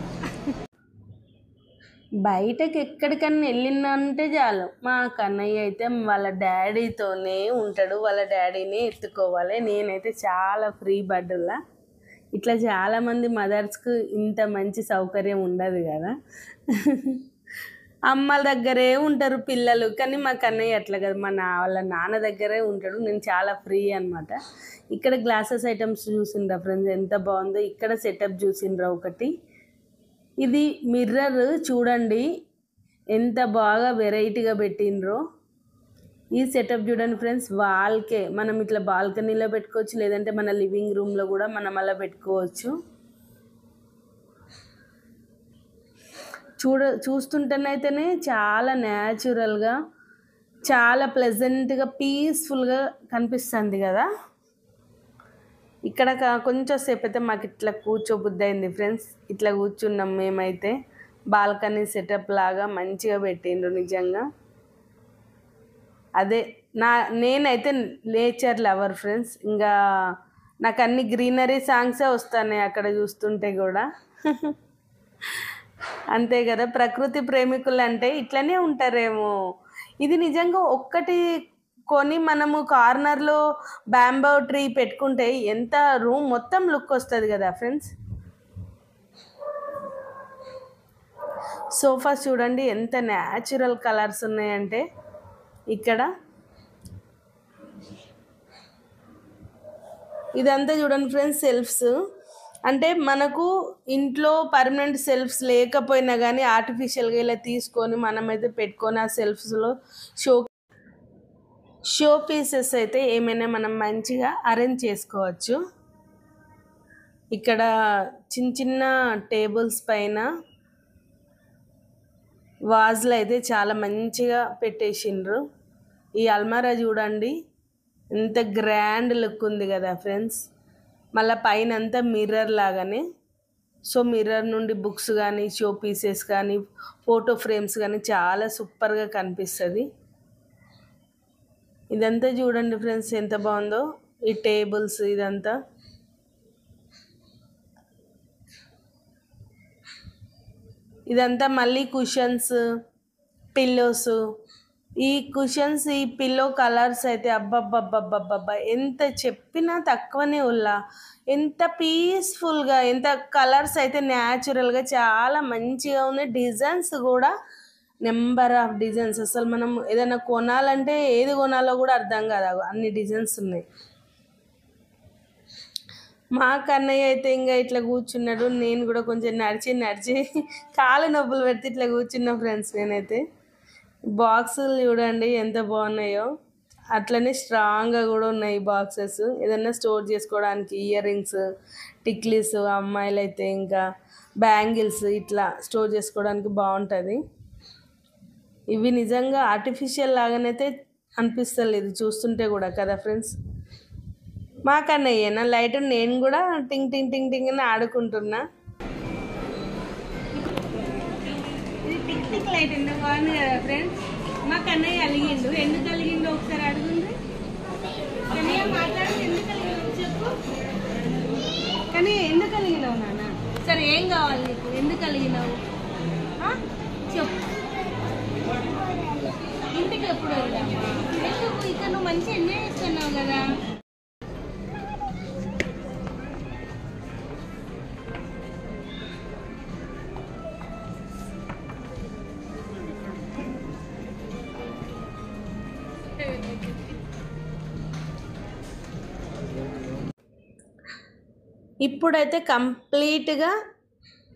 బయటకు ఎక్కడికన్నా వెళ్ళిందంటే చాలు మా కన్నయ్య అయితే వాళ్ళ డాడీతోనే ఉంటాడు, వాళ్ళ డాడీని ఎత్తుకోవాలి. నేనైతే చాలా ఫ్రీ బర్డ్లా. ఇట్లా చాలామంది మదర్స్కు ఇంత మంచి సౌకర్యం ఉండదు కదా. అమ్మల దగ్గరే ఉంటారు పిల్లలు. కానీ మా కన్నయ్య అట్లా కాదు. వాళ్ళ నాన్న దగ్గరే ఉంటాడు. నేను చాలా ఫ్రీ అనమాట. ఇక్కడ గ్లాసెస్ ఐటమ్స్ చూసిండ్రా ఫ్రెండ్స్ ఎంత బాగుందో. ఇక్కడ సెటప్ చూసిండ్రా ఒకటి. ఇది మిర్రర్ చూడండి ఎంత బాగా వెరైటీగా పెట్టిండ్రో. ఈ సెటప్ చూడండి ఫ్రెండ్స్, వాల్కే మనం ఇట్లా బాల్కనీలో పెట్టుకోవచ్చు, లేదంటే మన లివింగ్ రూమ్లో కూడా మనం అలా పెట్టుకోవచ్చు. చూస్తుంటేనైతేనే చాలా న్యాచురల్గా, చాలా ప్లెజెంట్గా, పీస్ఫుల్గా కనిపిస్తుంది కదా. ఇక్కడ కొంచెం సేపు అయితే మాకు ఇట్లా కూర్చోబుద్ధి అయింది ఫ్రెండ్స్. ఇట్లా కూర్చున్నాం మేమైతే. బాల్కనీ సెటప్ లాగా మంచిగా పెట్టిండ్రు నిజంగా. అదే నేనైతే నేచర్ లవర్ ఫ్రెండ్స్. ఇంకా నాకు అన్ని గ్రీనరీ సాంగ్సే వస్తున్నాయి అక్కడ చూస్తుంటే కూడా. అంతే కదా, ప్రకృతి ప్రేమికులు అంటే ఇట్లనే ఉంటారేమో. ఇది నిజంగా ఒక్కటి కొని మనము కార్నర్లో బ్యాంబో ట్రీ పెట్టుకుంటే ఎంత రూమ్ మొత్తం లుక్ వస్తుంది కదా ఫ్రెండ్స్. సోఫాస్ చూడండి ఎంత న్యాచురల్ కలర్స్ ఉన్నాయంటే ఇక్కడ. ఇదంతా చూడండి ఫ్రెండ్స్ సెల్ఫ్స్. అంటే మనకు ఇంట్లో పర్మనెంట్ సెల్ఫ్స్ లేకపోయినా కానీ ఆర్టిఫిషియల్గా ఇలా తీసుకొని మనమైతే పెట్టుకొని ఆ సెల్ఫ్స్లో షో పీసెస్ అయితే ఏమైనా మనం మంచిగా అరేంజ్ చేసుకోవచ్చు. ఇక్కడ చిన్న చిన్న టేబుల్స్ పైన వాజ్లు అయితే చాలా మంచిగా పెట్టేసిండ్రు. ఈ అల్మారా చూడండి ఎంత గ్రాండ్ లుక్ ఉంది కదా ఫ్రెండ్స్. మళ్ళీ పైన అంతా మిర్రర్ లాగానే. సో మిర్రర్ నుండి బుక్స్ కానీ, షో పీసెస్ కానీ, ఫోటో ఫ్రేమ్స్ కానీ చాలా సూపర్గా కనిపిస్తుంది. ఇదంతా చూడండి ఫ్రెండ్స్ ఎంత బాగుందో. ఈ టేబుల్స్ ఇదంతా మళ్ళీ కుషన్స్, పిల్లోస్. ఈ కుషన్స్, ఈ పిల్లో కలర్స్ అయితే అబ్బబ్బబ్బబ్బబ్బబ్బా ఎంత చెప్పినా తక్కువనే ఉల్లా. ఎంత పీస్ఫుల్గా, ఎంత కలర్స్ అయితే న్యాచురల్గా చాలా మంచిగా ఉన్నాయి. డిజైన్స్ కూడా నెంబర్ ఆఫ్ డిజైన్స్. అసలు మనం ఏదైనా కొనాలంటే ఏది కొనాలో కూడా అర్థం కాదు, అన్ని డిజైన్స్ ఉన్నాయి. మా కన్నయ్య అయితే ఇంకా ఇట్లా కూర్చున్నాడు. నేను కూడా కొంచెం నడిచి కాలు నొప్పులు పెడితే ఇట్లా కూర్చున్నా ఫ్రెండ్స్. నేనైతే బాక్సులు చూడండి ఎంత బాగున్నాయో. అట్లనే స్ట్రాంగ్గా కూడా ఉన్నాయి బాక్సెస్. ఏదన్నా స్టోర్ చేసుకోవడానికి ఇయర్ రింగ్స్, టిక్లీస్, అమ్మాయిలు అయితే ఇంకా బ్యాంగిల్స్ ఇట్లా స్టోర్ చేసుకోవడానికి బాగుంటుంది. ఇవి నిజంగా ఆర్టిఫిషియల్ లాగానైతే అనిపిస్తలేదు చూస్తుంటే కూడా కదా ఫ్రెండ్స్. మా కన్నయ్యేనా లైట్, నేను కూడా టింగ్ టింగ్ టింగ్ టింగ్ అని ఆడుకుంటున్నా. ఇది టిక్ టిక్ లైట్ ఎంత బాగుంది కదా ఫ్రెండ్స్. మా కన్నయ్య అలిగిండు. ఎందుకు అలిగిండు ఒకసారి అడుగుంది. కన్నయ్య మాట్లాడి ఎందుకు అలిగినావు చెప్పు. కానీ ఎందుకు అలిగినావు నాన్న? సరే ఏం కావాలి నీకు? ఎందుకు అలిగినావు చెప్పు. ఇంటికి ఎప్పుడు వెళ్దామా? ఎందుకు? ఇక్కడ నువ్వు మంచి ఎంజాయ్ చేస్తున్నావు కదా. ఇప్పుడైతే కంప్లీట్గా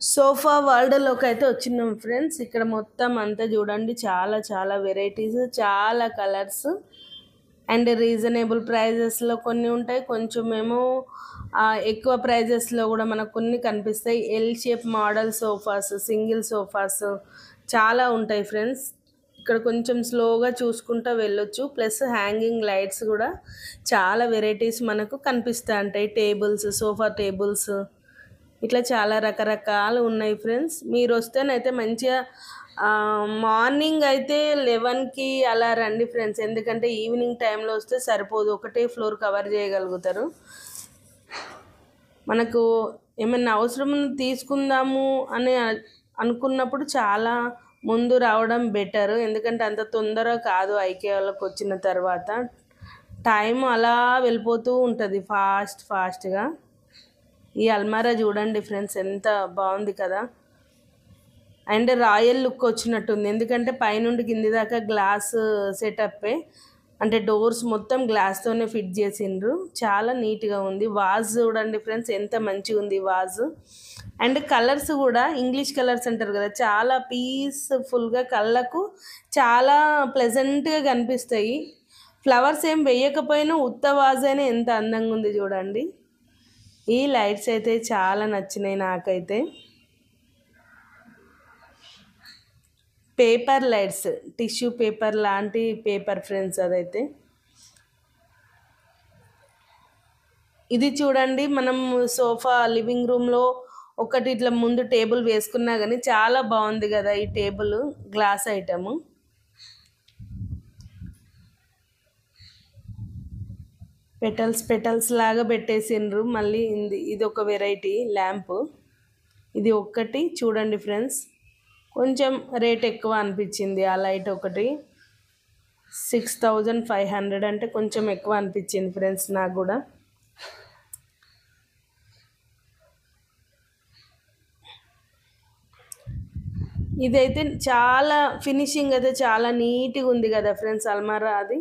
సోఫా వరల్డ్లోకి అయితే వచ్చినాం ఫ్రెండ్స్. ఇక్కడ మొత్తం అంతా చూడండి చాలా చాలా వెరైటీస్, చాలా కలర్స్ అండ్ రీజనబుల్ ప్రైజెస్లో కొన్ని ఉంటాయి. కొంచెం ఏమో ఎక్కువ ప్రైజెస్లో కూడా మనకు కొన్ని కనిపిస్తాయి. L shape model sofas, single sofas చాలా ఉంటాయి ఫ్రెండ్స్. ఇక్కడ కొంచెం స్లోగా చూసుకుంటూ వెళ్ళొచ్చు. ప్లస్ హ్యాంగింగ్ లైట్స్ కూడా చాలా వెరైటీస్ మనకు కనిపిస్తూ ఉంటాయి. టేబుల్స్, సోఫా టేబుల్స్ ఇట్లా చాలా రకరకాలు ఉన్నాయి ఫ్రెండ్స్. మీరు వస్తేనైతే మంచిగా మార్నింగ్ అయితే 11కి అలా రండి ఫ్రెండ్స్. ఎందుకంటే ఈవినింగ్ టైంలో వస్తే సరిపోదు, ఒకటే ఫ్లోర్ కవర్ చేయగలుగుతారు. మనకు ఏమైనా అవసరం తీసుకుందాము అని అనుకున్నప్పుడు చాలా ముందు రావడం బెటర్. ఎందుకంటే అంత తొందర కాదు. ఐకేఆలోకి వచ్చిన తర్వాత టైం అలా వెళ్ళిపోతూ ఉంటుంది ఫాస్ట్గా. ఈ అల్మారా చూడండి ఫ్రెండ్స్ ఎంత బాగుంది కదా. అండ్ రాయల్ లుక్ వచ్చినట్టుంది, ఎందుకంటే పైనుండి కింది దాకా గ్లాస్ సెటప్పే, అంటే డోర్స్ మొత్తం గ్లాస్తోనే ఫిట్ చేసిండ్రు. చాలా నీట్గా ఉంది. వాజ్ చూడండి ఫ్రెండ్స్ ఎంత మంచిగా ఉంది వాజ్. అండ్ కలర్స్ కూడా ఇంగ్లీష్ కలర్స్ అంటారు కదా, చాలా పీస్ఫుల్గా కళ్ళకు చాలా ప్లెజెంట్గా కనిపిస్తాయి. ఫ్లవర్స్ ఏం వేయకపోయినా ఉత్త వాజ్ అయినా ఎంత అందంగా ఉంది చూడండి. ఈ లైట్స్ అయితే చాలా నచ్చినాయి నాకైతే. పేపర్ లైట్స్, టిష్యూ పేపర్ లాంటి పేపర్ ఫ్రెండ్స్ అదైతే. ఇది చూడండి, మనం సోఫా లివింగ్ రూమ్లో ఒకటి ఇట్లా ముందు టేబుల్ వేసుకున్నా కానీ చాలా బాగుంది కదా ఈ టేబుల్, గ్లాస్ ఐటము. పెటల్స్ లాగా పెట్టేసిండ్రు. మళ్ళీ ఇది ఒక వెరైటీ ల్యాంప్. ఇది ఒక్కటి చూడండి ఫ్రెండ్స్, కొంచెం రేట్ ఎక్కువ అనిపించింది. ఆ లైట్ ఒకటి 6500 అంటే కొంచెం ఎక్కువ అనిపించింది ఫ్రెండ్స్ నాకు కూడా. ఇదైతే చాలా ఫినిషింగ్ అయితే చాలా నీట్గా ఉంది కదా ఫ్రెండ్స్ అల్మారా. అది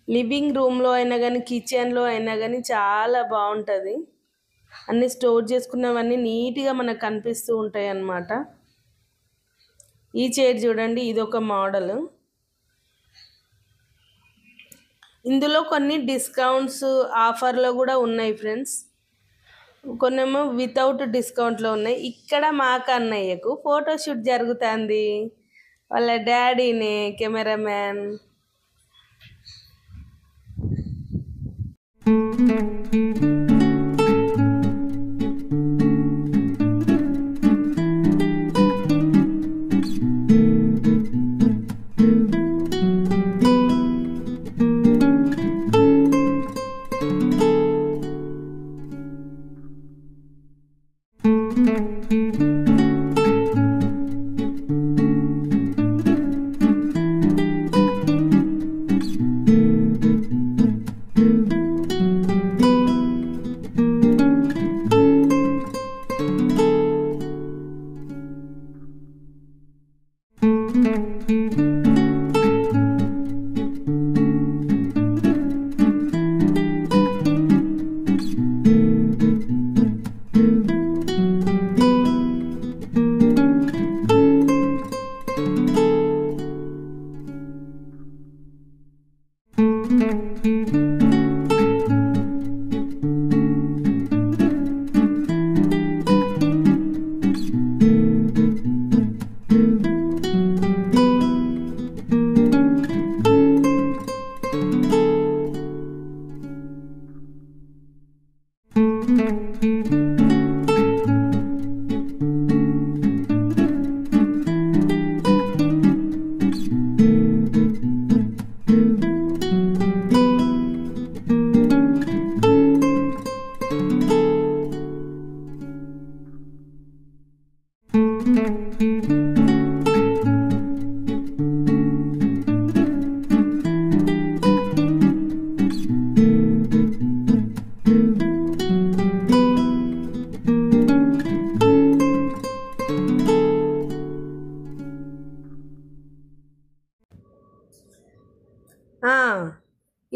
లివింగ్ రూమ్లో అయినా కానీ కిచెన్లో అయినా కానీ చాలా బాగుంటుంది. అన్నీ స్టోర్ చేసుకున్నవన్నీ నీట్గా మనకు కనిపిస్తూ ఉంటాయి అన్నమాట. ఈ చైర్ చూడండి, ఇది ఒక మోడల్. ఇందులో కొన్ని డిస్కౌంట్స్ ఆఫర్లో కూడా ఉన్నాయి ఫ్రెండ్స్, కొన్నేమో వితౌట్ డిస్కౌంట్లో ఉన్నాయి. ఇక్కడ మా కన్నయ్యకు ఫోటోషూట్ జరుగుతుంది, వాళ్ళ డాడీనే కెమెరామ్యాన్.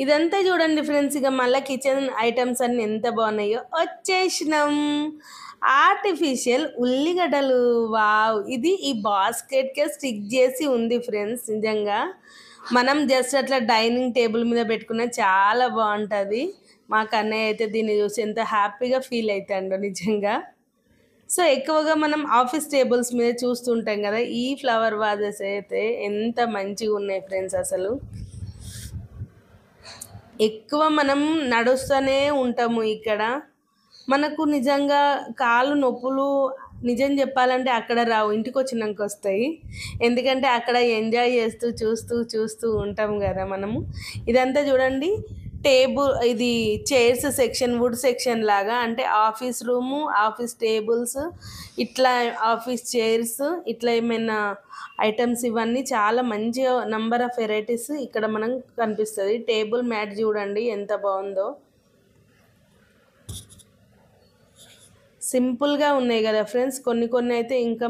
ఇదంతా చూడండి ఫ్రెండ్స్, ఇక మళ్ళీ కిచెన్ ఐటమ్స్ అన్ని ఎంత బాగున్నాయో. వచ్చేసినాం ఆర్టిఫిషియల్ ఉల్లిగడ్డలు. వావ్, ఇది ఈ బాస్కెట్కే స్టిక్ చేసి ఉంది ఫ్రెండ్స్. నిజంగా మనం జస్ట్ అట్లా డైనింగ్ టేబుల్ మీద పెట్టుకున్న చాలా బాగుంటుంది. మా కన్నయ్య అయితే దీన్ని చూసి ఎంత హ్యాపీగా ఫీల్ అవుతాడో నిజంగా. సో ఎక్కువగా మనం ఆఫీస్ టేబుల్స్ మీద చూస్తుంటాం కదా, ఈ ఫ్లవర్ వాజెస్ అయితే ఎంత మంచిగా ఉన్నాయి ఫ్రెండ్స్. అసలు ఎక్కువ మనం నడుస్తూనే ఉంటాము ఇక్కడ, మనకు నిజంగా కాళ్ళు నొప్పులు నిజం చెప్పాలంటే అక్కడ రావు, ఇంటికి వచ్చినాక వస్తాయి. ఎందుకంటే అక్కడ ఎంజాయ్ చేస్తూ చూస్తూ ఉంటాం కదా మనము. ఇదంతా చూడండి టేబుల్, ఇది చైర్స్ సెక్షన్, వుడ్ సెక్షన్ లాగా, అంటే ఆఫీస్ రూము, ఆఫీస్ టేబుల్స్, ఇట్లా ఆఫీస్ చైర్స్, ఇట్లా ఏమైనా ఐటమ్స్, ఇవన్నీ చాలా మంచిగా నంబర్ ఆఫ్ వెరైటీస్ ఇక్కడ మనం కనిపిస్తుంది. టేబుల్ మ్యాట్ చూడండి ఎంత బాగుందో. సింపుల్గా ఉన్నాయి కదా ఫ్రెండ్స్. కొన్ని కొన్ని అయితే ఇంకా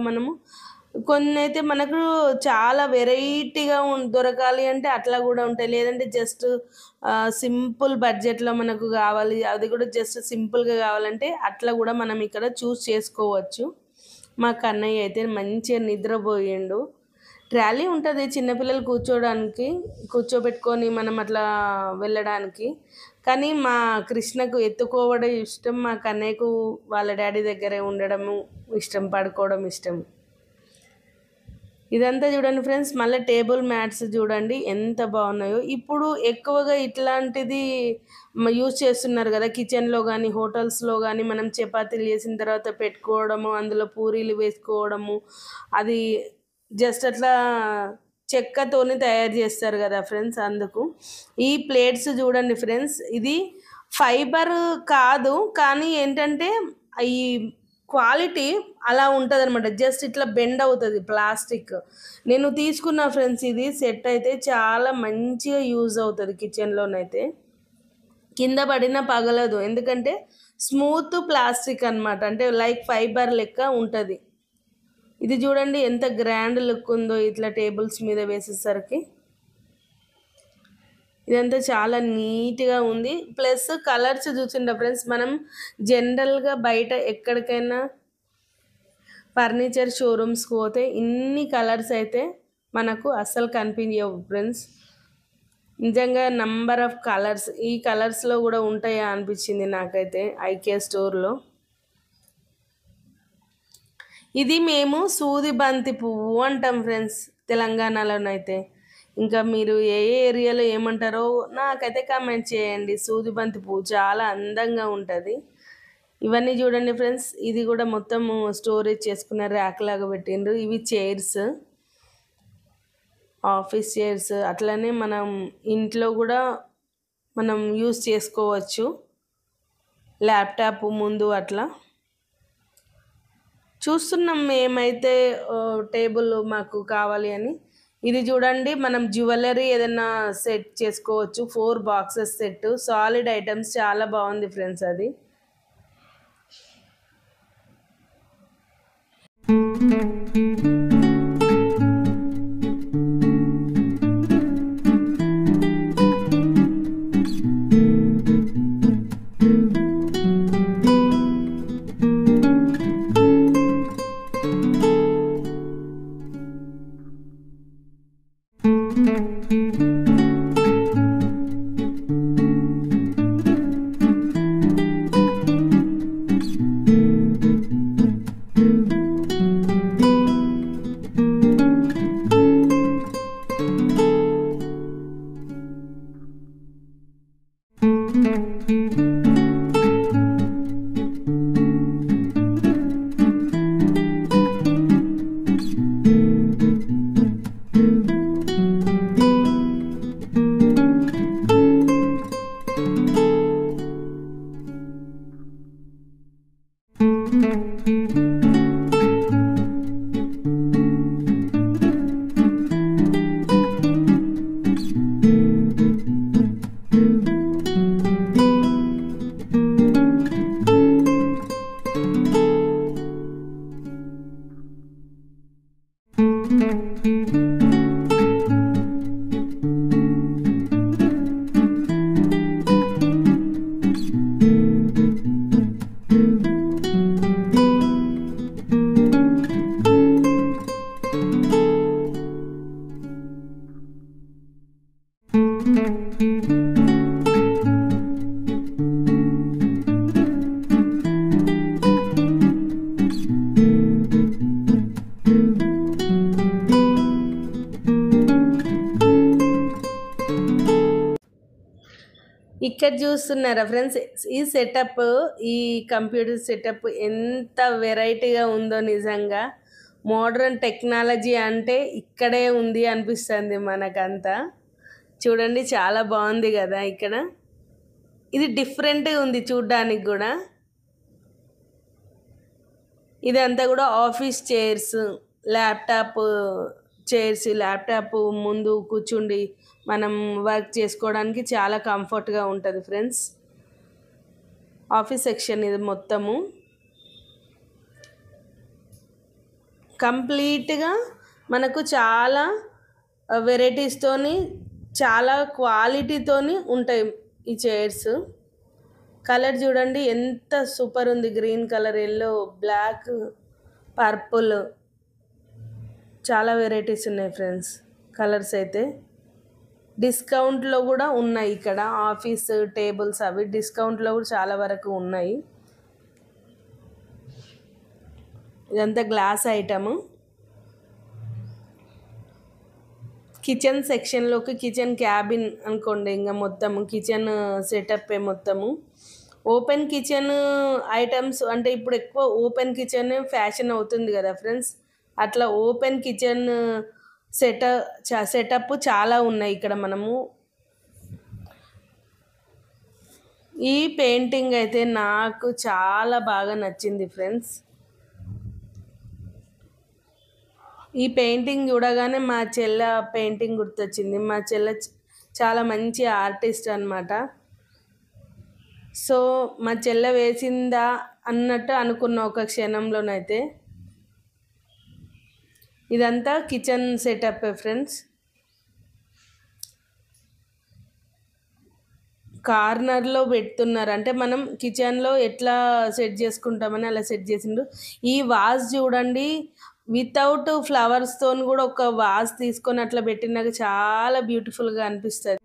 కొన్ని అయితే మనకు చాలా వెరైటీగా దొరకాలి అంటే అట్లా కూడా ఉంటాయి. లేదంటే జస్ట్ సింపుల్ బడ్జెట్లో మనకు కావాలి, అది కూడా జస్ట్ సింపుల్గా కావాలంటే అట్లా కూడా మనం ఇక్కడ చూస్ చేసుకోవచ్చు. మా కన్నయ్య అయితే మంచిగా నిద్రపోయిండు. ట్రాలీ ఉంటుంది చిన్నపిల్లలు కూర్చోబెట్టుకొని మనం అట్లా వెళ్ళడానికి. కానీ మా కృష్ణకు ఎత్తుకోవడం ఇష్టం, మా కన్నయ్యకు వాళ్ళ డాడీ దగ్గరే ఉండడము ఇష్టం, పడుకోవడం ఇష్టం. ఇదంతా చూడండి ఫ్రెండ్స్. మళ్ళీ టేబుల్ మ్యాట్స్ చూడండి ఎంత బాగున్నాయో. ఇప్పుడు ఎక్కువగా ఇట్లాంటిది యూజ్ చేస్తున్నారు కదా కిచెన్లో కానీ హోటల్స్లో కానీ. మనం చపాతీలు చేసిన తర్వాత పెట్టుకోవడము, అందులో పూరీలు వేసుకోవడము, అది జస్ట్ అట్లా చెక్కతోని తయారు చేస్తారు కదా ఫ్రెండ్స్. అందుకు ఈ ప్లేట్స్ చూడండి ఫ్రెండ్స్. ఇది ఫైబర్ కాదు, కానీ ఏంటంటే ఈ క్వాలిటీ అలా ఉంటుంది అనమాట. జస్ట్ ఇట్లా బెండ్ అవుతుంది ప్లాస్టిక్. నేను తీసుకున్న ఫ్రెండ్స్ ఇది సెట్ అయితే చాలా మంచిగా యూజ్ అవుతుంది కిచెన్లోనైతే. కింద పడినా పగలదు, ఎందుకంటే స్మూత్ ప్లాస్టిక్ అనమాట. అంటే లైక్ ఫైబర్ లెక్క ఉంటుంది. ఇది చూడండి ఎంత గ్రాండ్ లుక్ ఉందో ఇట్లా టేబుల్స్ మీద వేసేసరికి. ఇదంతా చాలా నీట్గా ఉంది. ప్లస్ కలర్స్ చూసిండ ఫ్రెండ్స్. మనం జనరల్గా బయట ఎక్కడికైనా ఫర్నిచర్ షోరూమ్స్కి పోతే ఇన్ని కలర్స్ అయితే మనకు అస్సలు కనిపించవు ఫ్రెండ్స్. నిజంగా నంబర్ ఆఫ్ కలర్స్ ఈ కలర్స్లో కూడా ఉంటాయా అనిపించింది నాకైతే ఐకే స్టోర్లో. ఇది మేము సూది బంతి పువ్వు అంటాం ఫ్రెండ్స్ తెలంగాణలోనైతే. ఇంకా మీరు ఏ ఏరియాలో ఏమంటారో నాకైతే కామెంట్ చేయండి. సూది బంతి పువ్వు చాలా అందంగా ఉంటుంది. ఇవన్నీ చూడండి ఫ్రెండ్స్. ఇది కూడా మొత్తం స్టోరేజ్ చేసుకున్న ర్యాక్ లాగా పెట్టిండ్రు. ఇవి చైర్స్, ఆఫీస్ చైర్స్. అట్లనే మనం ఇంట్లో కూడా మనం యూస్ చేసుకోవచ్చు, ల్యాప్టాప్ ముందు అట్లా. చూస్తున్నాం మేమైతే టేబుల్ మాకు కావాలి అని. ఇది చూడండి, మనం జ్యువెలరీ ఏదైనా సెట్ చేసుకోవచ్చు. 4 బాక్సెస్ సెట్, సాలిడ్ ఐటమ్స్, చాలా బాగుంది ఫ్రెండ్స్ అది. ఇక్కడ చూస్తున్నారా ఫ్రెండ్స్, ఈ సెటప్, ఈ కంప్యూటర్ సెటప్ ఎంత వెరైటీగా ఉందో. నిజంగా మోడర్న్ టెక్నాలజీ అంటే ఇక్కడే ఉంది అనిపిస్తుంది మనకంతా. చూడండి చాలా బాగుంది కదా. ఇక్కడ ఇది డిఫరెంట్గా ఉంది చూడ్డానికి కూడా. ఇదంతా కూడా office chairs, laptop chairs. Laptop ముందు కూర్చుండి మనం వర్క్ చేసుకోవడానికి చాలా కంఫర్ట్గా ఉంటుంది ఫ్రెండ్స్. ఆఫీస్ సెక్షన్ ఇది మొత్తము. కంప్లీట్గా మనకు చాలా వెరైటీస్తోని చాలా క్వాలిటీతోని ఉంటాయి ఈ చైర్స్. కలర్ చూడండి ఎంత సూపర్ ఉంది, green colour, yellow, black, purple, చాలా వెరైటీస్ ఉన్నాయి ఫ్రెండ్స్. కలర్స్ అయితే డిస్కౌంట్లో కూడా ఉన్నాయి. ఇక్కడ ఆఫీస్ టేబుల్స్ అవి డిస్కౌంట్లో కూడా చాలా వరకు ఉన్నాయి. ఇదంతా గ్లాస్ ఐటము. కిచెన్ సెక్షన్లోకి కిచెన్ క్యాబిన్ అనుకోండి, ఇంకా మొత్తము కిచెన్ సెటప్ మొత్తము ఓపెన్ కిచెన్ ఐటమ్స్. అంటే ఇప్పుడు ఎక్కువ ఓపెన్ కిచెన్ ఫ్యాషన్ అవుతుంది కదా ఫ్రెండ్స్, అట్లా ఓపెన్ కిచెన్ సెటప్ చాలా ఉన్నాయి ఇక్కడ. మనము ఈ పెయింటింగ్ అయితే నాకు చాలా బాగా నచ్చింది ఫ్రెండ్స్. ఈ పెయింటింగ్ చూడగానే మా చెల్లె పెయింటింగ్ గుర్తొచ్చింది. మా చెల్లె చాలా మంచి ఆర్టిస్ట్ అన్నమాట. సో మా చెల్లె వేసిందా అన్నట్టు అనుకున్న ఒక క్షణంలోనైతే. ఇదంతా కిచెన్ సెటప్ ఫ్రెండ్స్. కార్నర్లో పెడుతున్నారు, అంటే మనం కిచెన్లో ఎట్లా సెట్ చేసుకుంటామని అలా సెట్ చేసిండ్రు. ఈ వాజ్ చూడండి, వితౌట్ ఫ్లవర్స్తో కూడా ఒక వాజ్ తీసుకొని అట్లా పెట్టినాక చాలా బ్యూటిఫుల్గా అనిపిస్తుంది.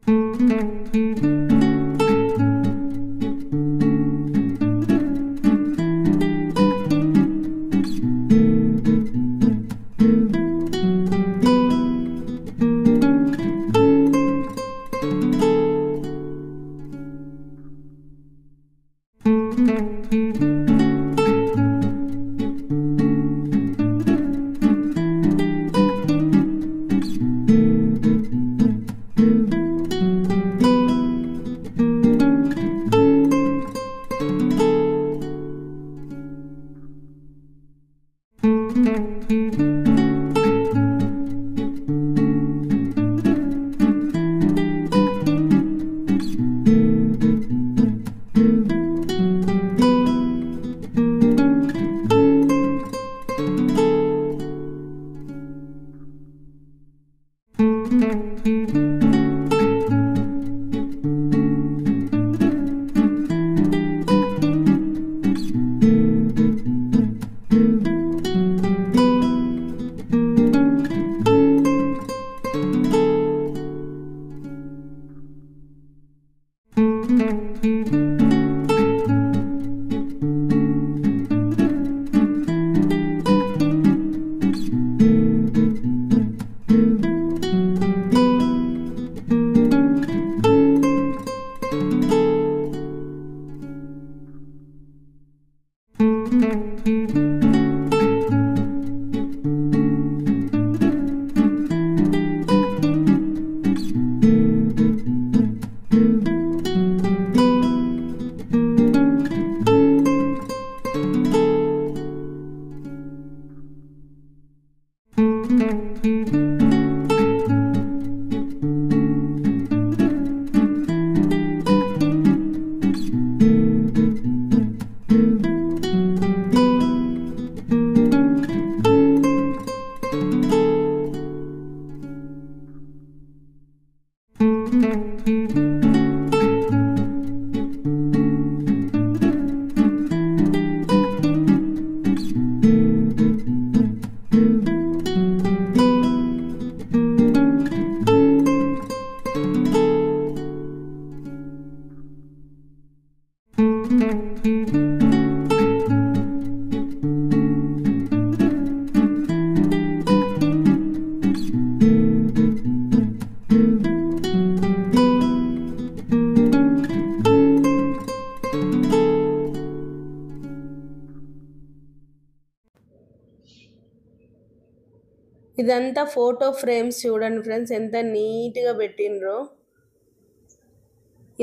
ఇదంతా ఫోటో ఫ్రేమ్స్ చూడండి ఫ్రెండ్స్, ఎంత నీట్గా పెట్టినరో.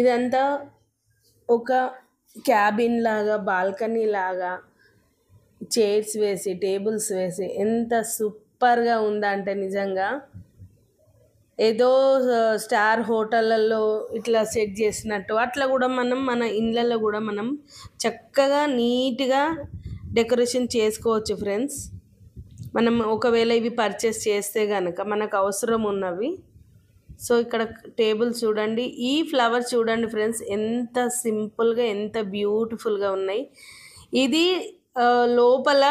ఇదంతా ఒక క్యాబిన్ లాగా, బాల్కనీ లాగా చైర్స్ వేసి, టేబుల్స్ వేసి ఎంత సూపర్గా ఉందంటే నిజంగా ఏదో స్టార్ హోటళ్ళల్లో ఇట్లా సెట్ చేసినట్టు అట్లా కూడా మనం మన ఇళ్ళల్లో కూడా మనం చక్కగా నీట్గా డెకరేషన్ చేసుకోవచ్చు ఫ్రెండ్స్. మనం ఒకవేళ ఇవి పర్చేస్ చేస్తే కనుక మనకు అవసరం ఉన్నవి. సో ఇక్కడ టేబుల్ చూడండి, ఈ ఫ్లవర్ చూడండి ఫ్రెండ్స్, ఎంత సింపుల్గా ఎంత బ్యూటిఫుల్గా ఉన్నాయి. ఇది లోపల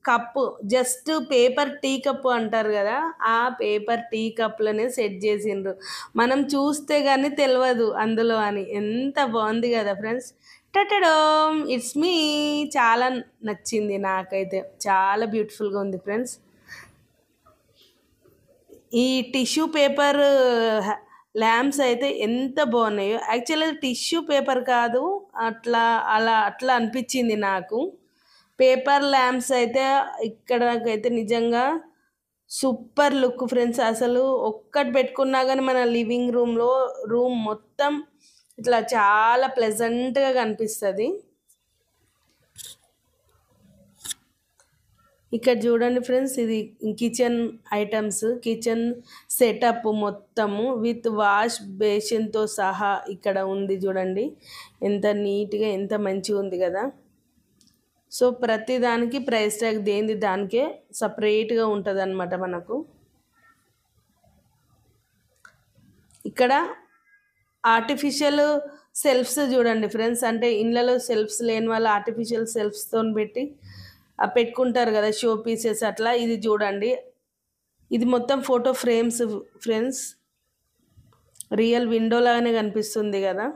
cup, just paper tea cup అంటారు కదా, ఆ పేపర్ టీ కప్లోనే సెట్ చేసిండ్రు. మనం చూస్తే కానీ తెలియదు అందులో అని. ఎంత బాగుంది కదా ఫ్రెండ్స్. టటడోమ్, it's me. చాలా నచ్చింది నాకైతే, చాలా బ్యూటిఫుల్గా ఉంది ఫ్రెండ్స్. ఈ టిష్యూ పేపర్ ల్యాంప్స్ అయితే ఎంత బాగున్నాయో. యాక్చువల్గా టిష్యూ పేపర్ కాదు, అట్లా అనిపించింది నాకు. పేపర్ ల్యాంప్స్ అయితే ఇక్కడకైతే నిజంగా సూపర్ లుక్ ఫ్రెండ్స్. అసలు ఒక్కటి పెట్టుకున్నా కానీ మన లివింగ్ రూమ్ మొత్తం ఇట్లా చాలా ప్లెజెంట్గా కనిపిస్తుంది. ఇక్కడ చూడండి ఫ్రెండ్స్, ఇది కిచెన్ ఐటమ్స్, కిచెన్ సెటప్ మొత్తము విత్ వాష్ బేసిన్తో సహా ఇక్కడ ఉంది. చూడండి ఎంత నీట్గా ఎంత మంచిగా ఉంది కదా. సో ప్రతి దానికి ప్రైస్ ట్యాగ్ దేనిది దానికే సపరేట్గా ఉంటుంది అన్నమాట మనకు. ఇక్కడ ఆర్టిఫిషియల్ సెల్ఫ్స్ చూడండి ఫ్రెండ్స్, అంటే ఇళ్ళలో సెల్ఫ్స్ లేని వాళ్ళు ఆర్టిఫిషియల్ సెల్ఫ్స్తో పెట్టి పెట్టుకుంటారు కదా షో పీసెస్ అట్లా. ఇది చూడండి, ఇది మొత్తం photo frames friends, real window లాగానే కనిపిస్తుంది కదా.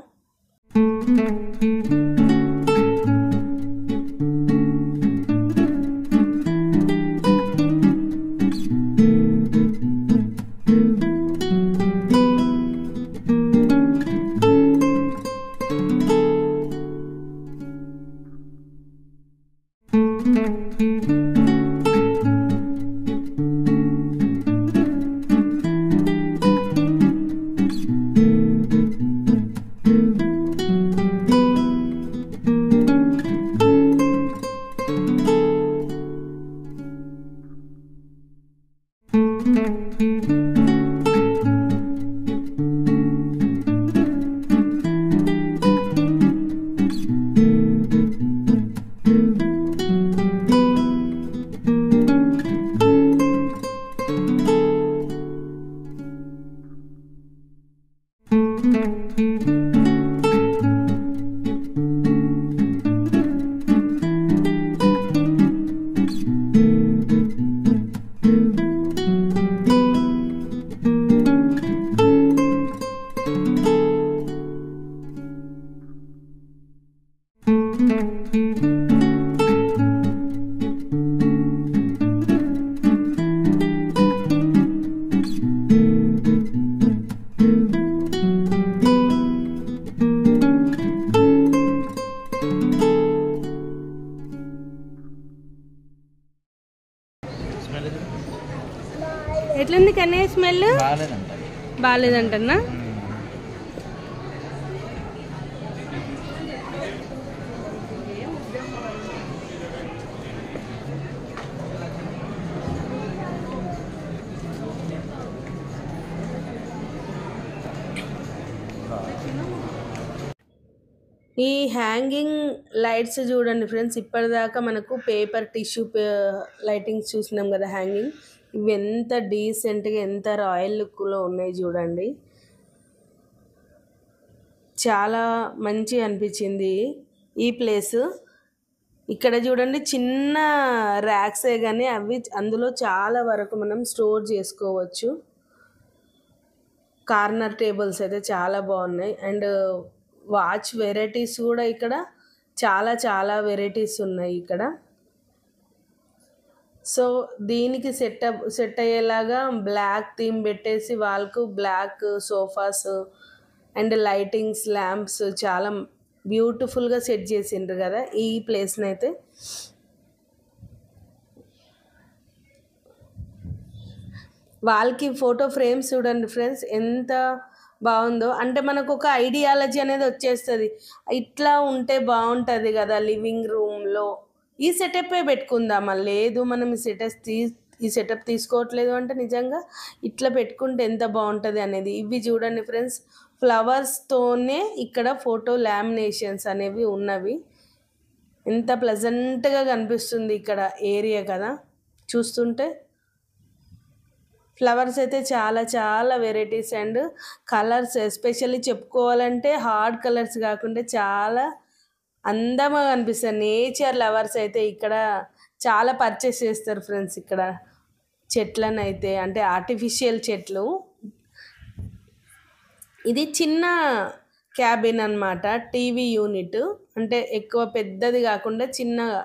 ఎట్లుంది కన్నయ్య స్మెల్? బాగాలేదంటన్నా. ఈ హ్యాంగింగ్ లైట్స్ చూడండి ఫ్రెండ్స్, ఇప్పటిదాకా మనకు పేపర్ టిష్యూ లైటింగ్స్ చూసినాం కదా హ్యాంగింగ్. ఇవి ఎంత డీసెంట్గా ఎంత రాయల్ లుక్లో ఉన్నాయి చూడండి. చాలా మంచి అనిపించింది ఈ ప్లేస్. ఇక్కడ చూడండి చిన్న ర్యాక్సే కానీ అవి అందులో చాలా వరకు మనం స్టోర్ చేసుకోవచ్చు. కార్నర్ టేబుల్స్ అయితే చాలా బాగున్నాయి. అండ్ వాచ్ వెరైటీస్ కూడా ఇక్కడ చాలా వెరైటీస్ ఉన్నాయి ఇక్కడ. సో దీనికి సెట్ అయ్యేలాగా బ్లాక్ థీమ్ పెట్టేసి వాళ్ళకు black sofas and lightings lamps చాలా బ్యూటిఫుల్గా సెట్ చేసిండ్రు కదా ఈ ప్లేస్ని అయితే. వాళ్ళకి ఫోటో ఫ్రేమ్స్ చూడండి ఫ్రెండ్స్ ఎంత బాగుందో. అంటే మనకు ఒక ఐడియాలజీ అనేది వచ్చేస్తుంది, ఇట్లా ఉంటే బాగుంటుంది కదా లివింగ్ రూమ్లో, ఈ సెటప్పే పెట్టుకుందామా, లేదు మనం ఈ సెటప్ తీసుకోవట్లేదు అంటే నిజంగా ఇట్లా పెట్టుకుంటే ఎంత బాగుంటుంది అనేది. ఇవి చూడండి ఫ్రెండ్స్, ఫ్లవర్స్తోనే ఇక్కడ ఫోటో లామినేషన్స్ అనేవి ఉన్నవి. ఎంత ప్లెజెంట్గా కనిపిస్తుంది ఇక్కడ ఏరియా కదా. చూస్తుంటే ఫ్లవర్స్ అయితే చాలా చాలా వెరైటీస్ అండ్ కలర్స్ ఎస్పెషల్లీ చెప్పుకోవాలంటే హార్డ్ కలర్స్ కాకుండా చాలా అందంగా కనిపిస్తారు. నేచర్ లవర్స్ అయితే ఇక్కడ చాలా పర్చేస్ చేస్తారు ఫ్రెండ్స్. ఇక్కడ చెట్లను అయితే అంటే ఆర్టిఫిషియల్ చెట్లు. ఇది చిన్న క్యాబిన్ అన్నమాట, టీవీ యూనిట్. అంటే ఎక్కువ పెద్దది కాకుండా చిన్నగా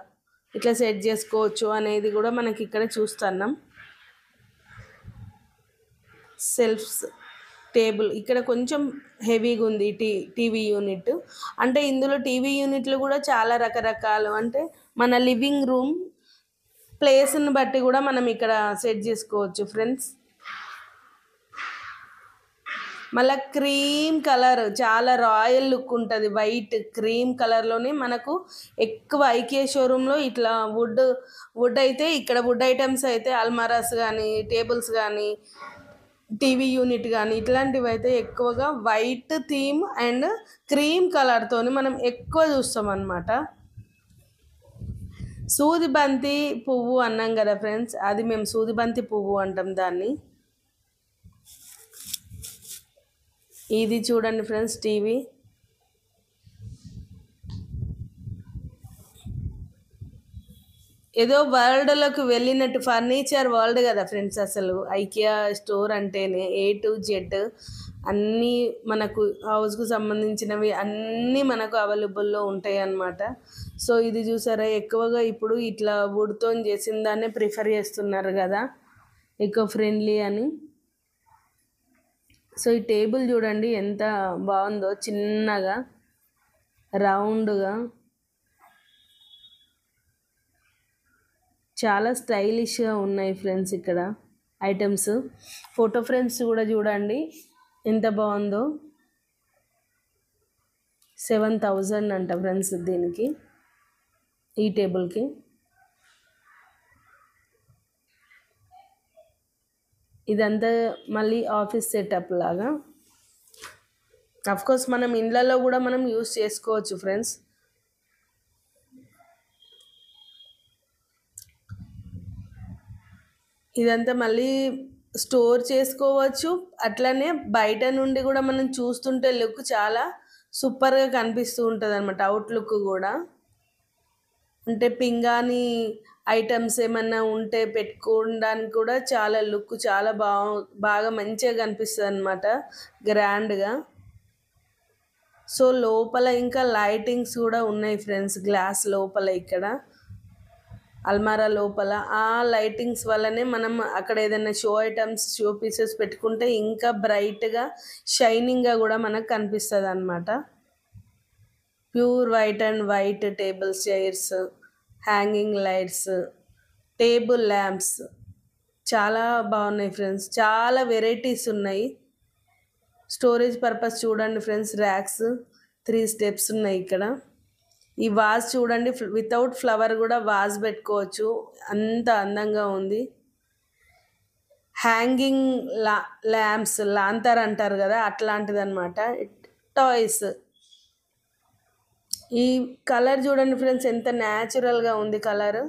ఇట్లా సెట్ చేసుకోవచ్చు అనేది కూడా మనకి ఇక్కడ చూస్తున్నాం. సెల్ఫ్స్ టేబుల్ ఇక్కడ కొంచెం హెవీగా ఉంది టీవీ యూనిట్. అంటే ఇందులో టీవీ యూనిట్లు కూడా చాలా రకరకాలు, అంటే మన లివింగ్ రూమ్ ప్లేస్ని బట్టి కూడా మనం ఇక్కడ సెట్ చేసుకోవచ్చు ఫ్రెండ్స్. మళ్ళీ క్రీమ్ కలర్ చాలా రాయల్ లుక్ ఉంటుంది. వైట్ క్రీమ్ కలర్లోనే మనకు ఎక్కువ ఐకియా షోరూంలో ఇట్లా వుడ్ అయితే ఇక్కడ వుడ్ ఐటమ్స్ అయితే అల్మారాస్ కానీ టేబుల్స్ కానీ టీవీ యూనిట్ కానీ ఇట్లాంటివి అయితే ఎక్కువగా వైట్ థీమ్ అండ్ క్రీమ్ కలర్తోని మనం ఎక్కువ చూస్తాం అన్నమాట. సూదిబంతి పువ్వు అన్నాం కదా ఫ్రెండ్స్, అది మేము సూదిబంతి పువ్వు అంటాం దాన్ని. ఇది చూడండి ఫ్రెండ్స్ టీవీ. ఏదో వరల్డ్లోకి వెళ్ళినట్టు ఫర్నిచర్ వరల్డ్ కదా ఫ్రెండ్స్. అసలు ఐకియా స్టోర్ అంటేనే A to Z అన్నీ మనకు హౌస్కు సంబంధించినవి అన్నీ మనకు అవైలబుల్లో ఉంటాయి అన్నమాట. సో ఇది చూసారా, ఎక్కువగా ఇప్పుడు ఇట్లా వుడ్తో చేసిన దాన్నే ప్రిఫర్ చేస్తున్నారు కదా, ఎకో ఫ్రెండ్లీ అని. సో ఈ టేబుల్ చూడండి ఎంత బాగుందో, చిన్నగా రౌండ్గా చాలా స్టైలిష్గా ఉన్నాయి ఫ్రెండ్స్ ఇక్కడ ఐటమ్స్. ఫోటో ఫ్రేమ్స్ కూడా చూడండి ఎంత బాగుందో. 7,000 అంట ఫ్రెండ్స్ దీనికి, ఈ టేబుల్కి. ఇదంతా మళ్ళీ ఆఫీస్ సెటప్ లాగా. అఫ్కోర్స్ మనం ఇండ్లలో కూడా మనం యూస్ చేసుకోవచ్చు ఫ్రెండ్స్. ఇదంతా మళ్ళీ స్టోర్ చేసుకోవచ్చు. అట్లనే బయట నుండి కూడా మనం చూస్తుంటే లుక్ చాలా సూపర్గా కనిపిస్తూ ఉంటుంది అనమాట, అవుట్లుక్ కూడా. అంటే పింగాణి ఐటమ్స్ ఏమన్నా ఉంటే పెట్టుకోవడానికి కూడా చాలా లుక్ చాలా బాగా మంచిగా కనిపిస్తుంది అనమాట, గ్రాండ్గా. సో లోపల ఇంకా లైటింగ్స్ కూడా ఉన్నాయి ఫ్రెండ్స్, గ్లాస్ లోపల ఇక్కడ అల్మారా లోపల. ఆ లైటింగ్స్ వల్లనే మనం అక్కడ ఏదైనా షో ఐటమ్స్ షో పీసెస్ పెట్టుకుంటే ఇంకా బ్రైట్గా షైనింగ్గా కూడా మనకు కనిపిస్తుంది అన్నమాట. Pure white and white tables, chairs, hanging lights, table lamps చాలా బాగున్నాయి ఫ్రెండ్స్. చాలా వెరైటీస్ ఉన్నాయి. స్టోరేజ్ పర్పస్ చూడండి ఫ్రెండ్స్, ర్యాక్స్ 3 స్టెప్స్ ఉన్నాయి ఇక్కడ. ఈ వాజ్ చూడండి, వితౌట్ ఫ్లవర్ కూడా వాజ్ పెట్టుకోవచ్చు, అంత అందంగా ఉంది. హ్యాంగింగ్ ల్యాంప్స్, లాంతర్ అంటారు కదా, అట్లాంటిది అనమాట. టాయ్స్. ఈ కలర్ చూడండి ఫ్రెండ్స్ ఎంత న్యాచురల్గా ఉంది కలర్.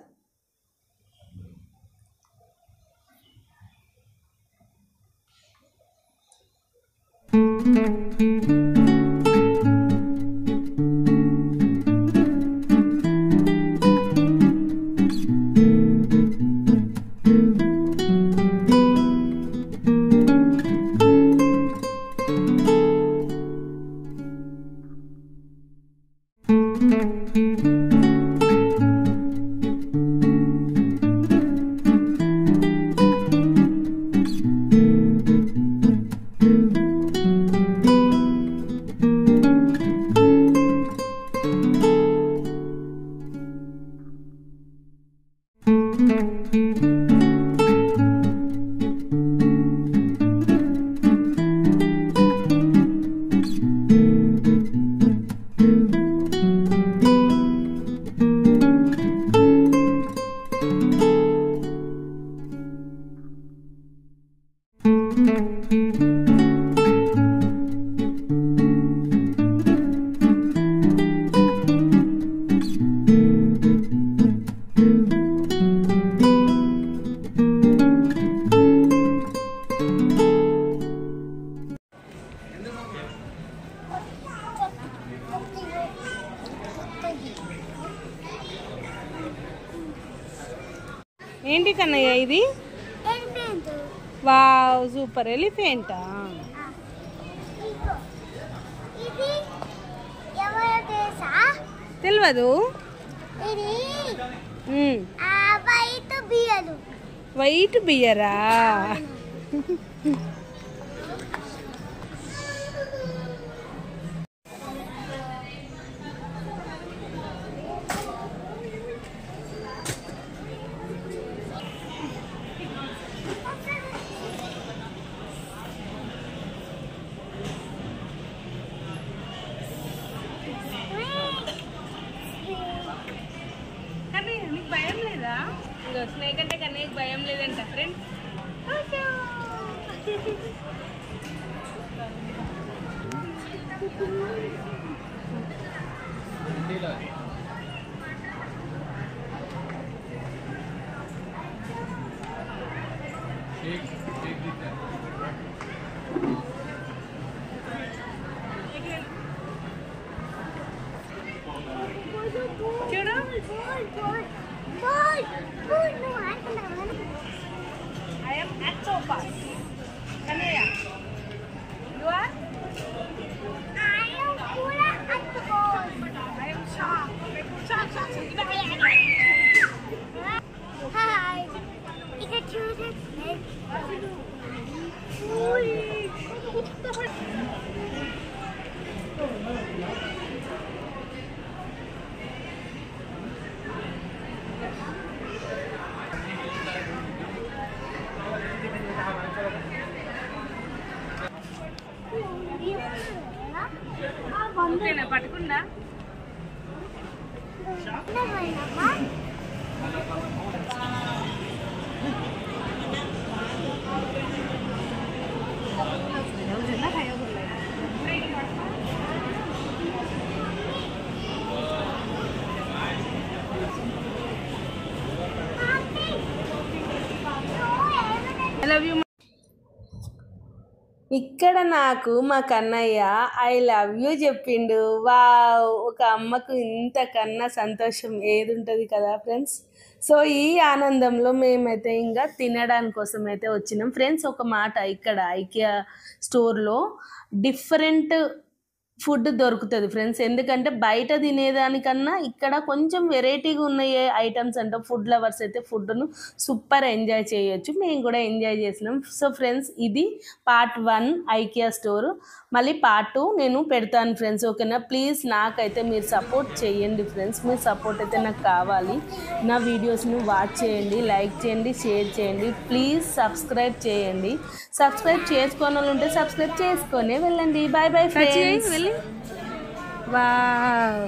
ఏంటి కన్నయ్య ఇది? Wow super Elephanta? తెలియదు. వైట్ బియరా? నీకు భయం లేదా? స్నేక్ అంటే కన్నయ్యకి భయం లేదంట ఫ్రెండ్స్. చూడు I am octopus. Kanaya, you are? I am pura octopus. I am shark. Shark. Hi. You can choose it. పట్టుకుందా? I love you. ఇక్కడ నాకు మా కన్నయ్య ఐ లవ్ యూ చెప్పిండు. వావ్, ఒక అమ్మకు ఇంతకన్నా సంతోషం ఏది ఉంటుంది కదా ఫ్రెండ్స్. సో ఈ ఆనందంలో మేమైతే ఇంకా తినడానికి కోసం అయితే వచ్చినాం ఫ్రెండ్స్. ఒక మాట, ఇక్కడ ఐకియా స్టోర్లో డిఫరెంట్ ఫుడ్ దొరుకుతుంది ఫ్రెండ్స్. ఎందుకంటే బయట తినేదానికన్నా ఇక్కడ కొంచెం వెరైటీగా ఉన్నాయి ఐటమ్స్ అంటే ఫుడ్ లవర్స్ అయితే ఫుడ్ను సూపర్ ఎంజాయ్ చేయొచ్చు. మేము కూడా ఎంజాయ్ చేసినాం. సో ఫ్రెండ్స్, ఇది పార్ట్ 1 ఐకియా స్టోర్. మళ్ళీ పార్ట్ 2 నేను పెడతాను ఫ్రెండ్స్. ఓకేనా? ప్లీజ్ నాకైతే మీరు సపోర్ట్ చేయండి ఫ్రెండ్స్. మీ సపోర్ట్ అయితే నాకు కావాలి. నా వీడియోస్ని వాచ్ చేయండి, లైక్ చేయండి, షేర్ చేయండి. ప్లీజ్ సబ్స్క్రైబ్ చేయండి. సబ్స్క్రైబ్ చేసుకోని వాళ్ళు ఉంటే సబ్స్క్రైబ్ చేసుకొని వెళ్ళండి. Bye bye friends. Wow.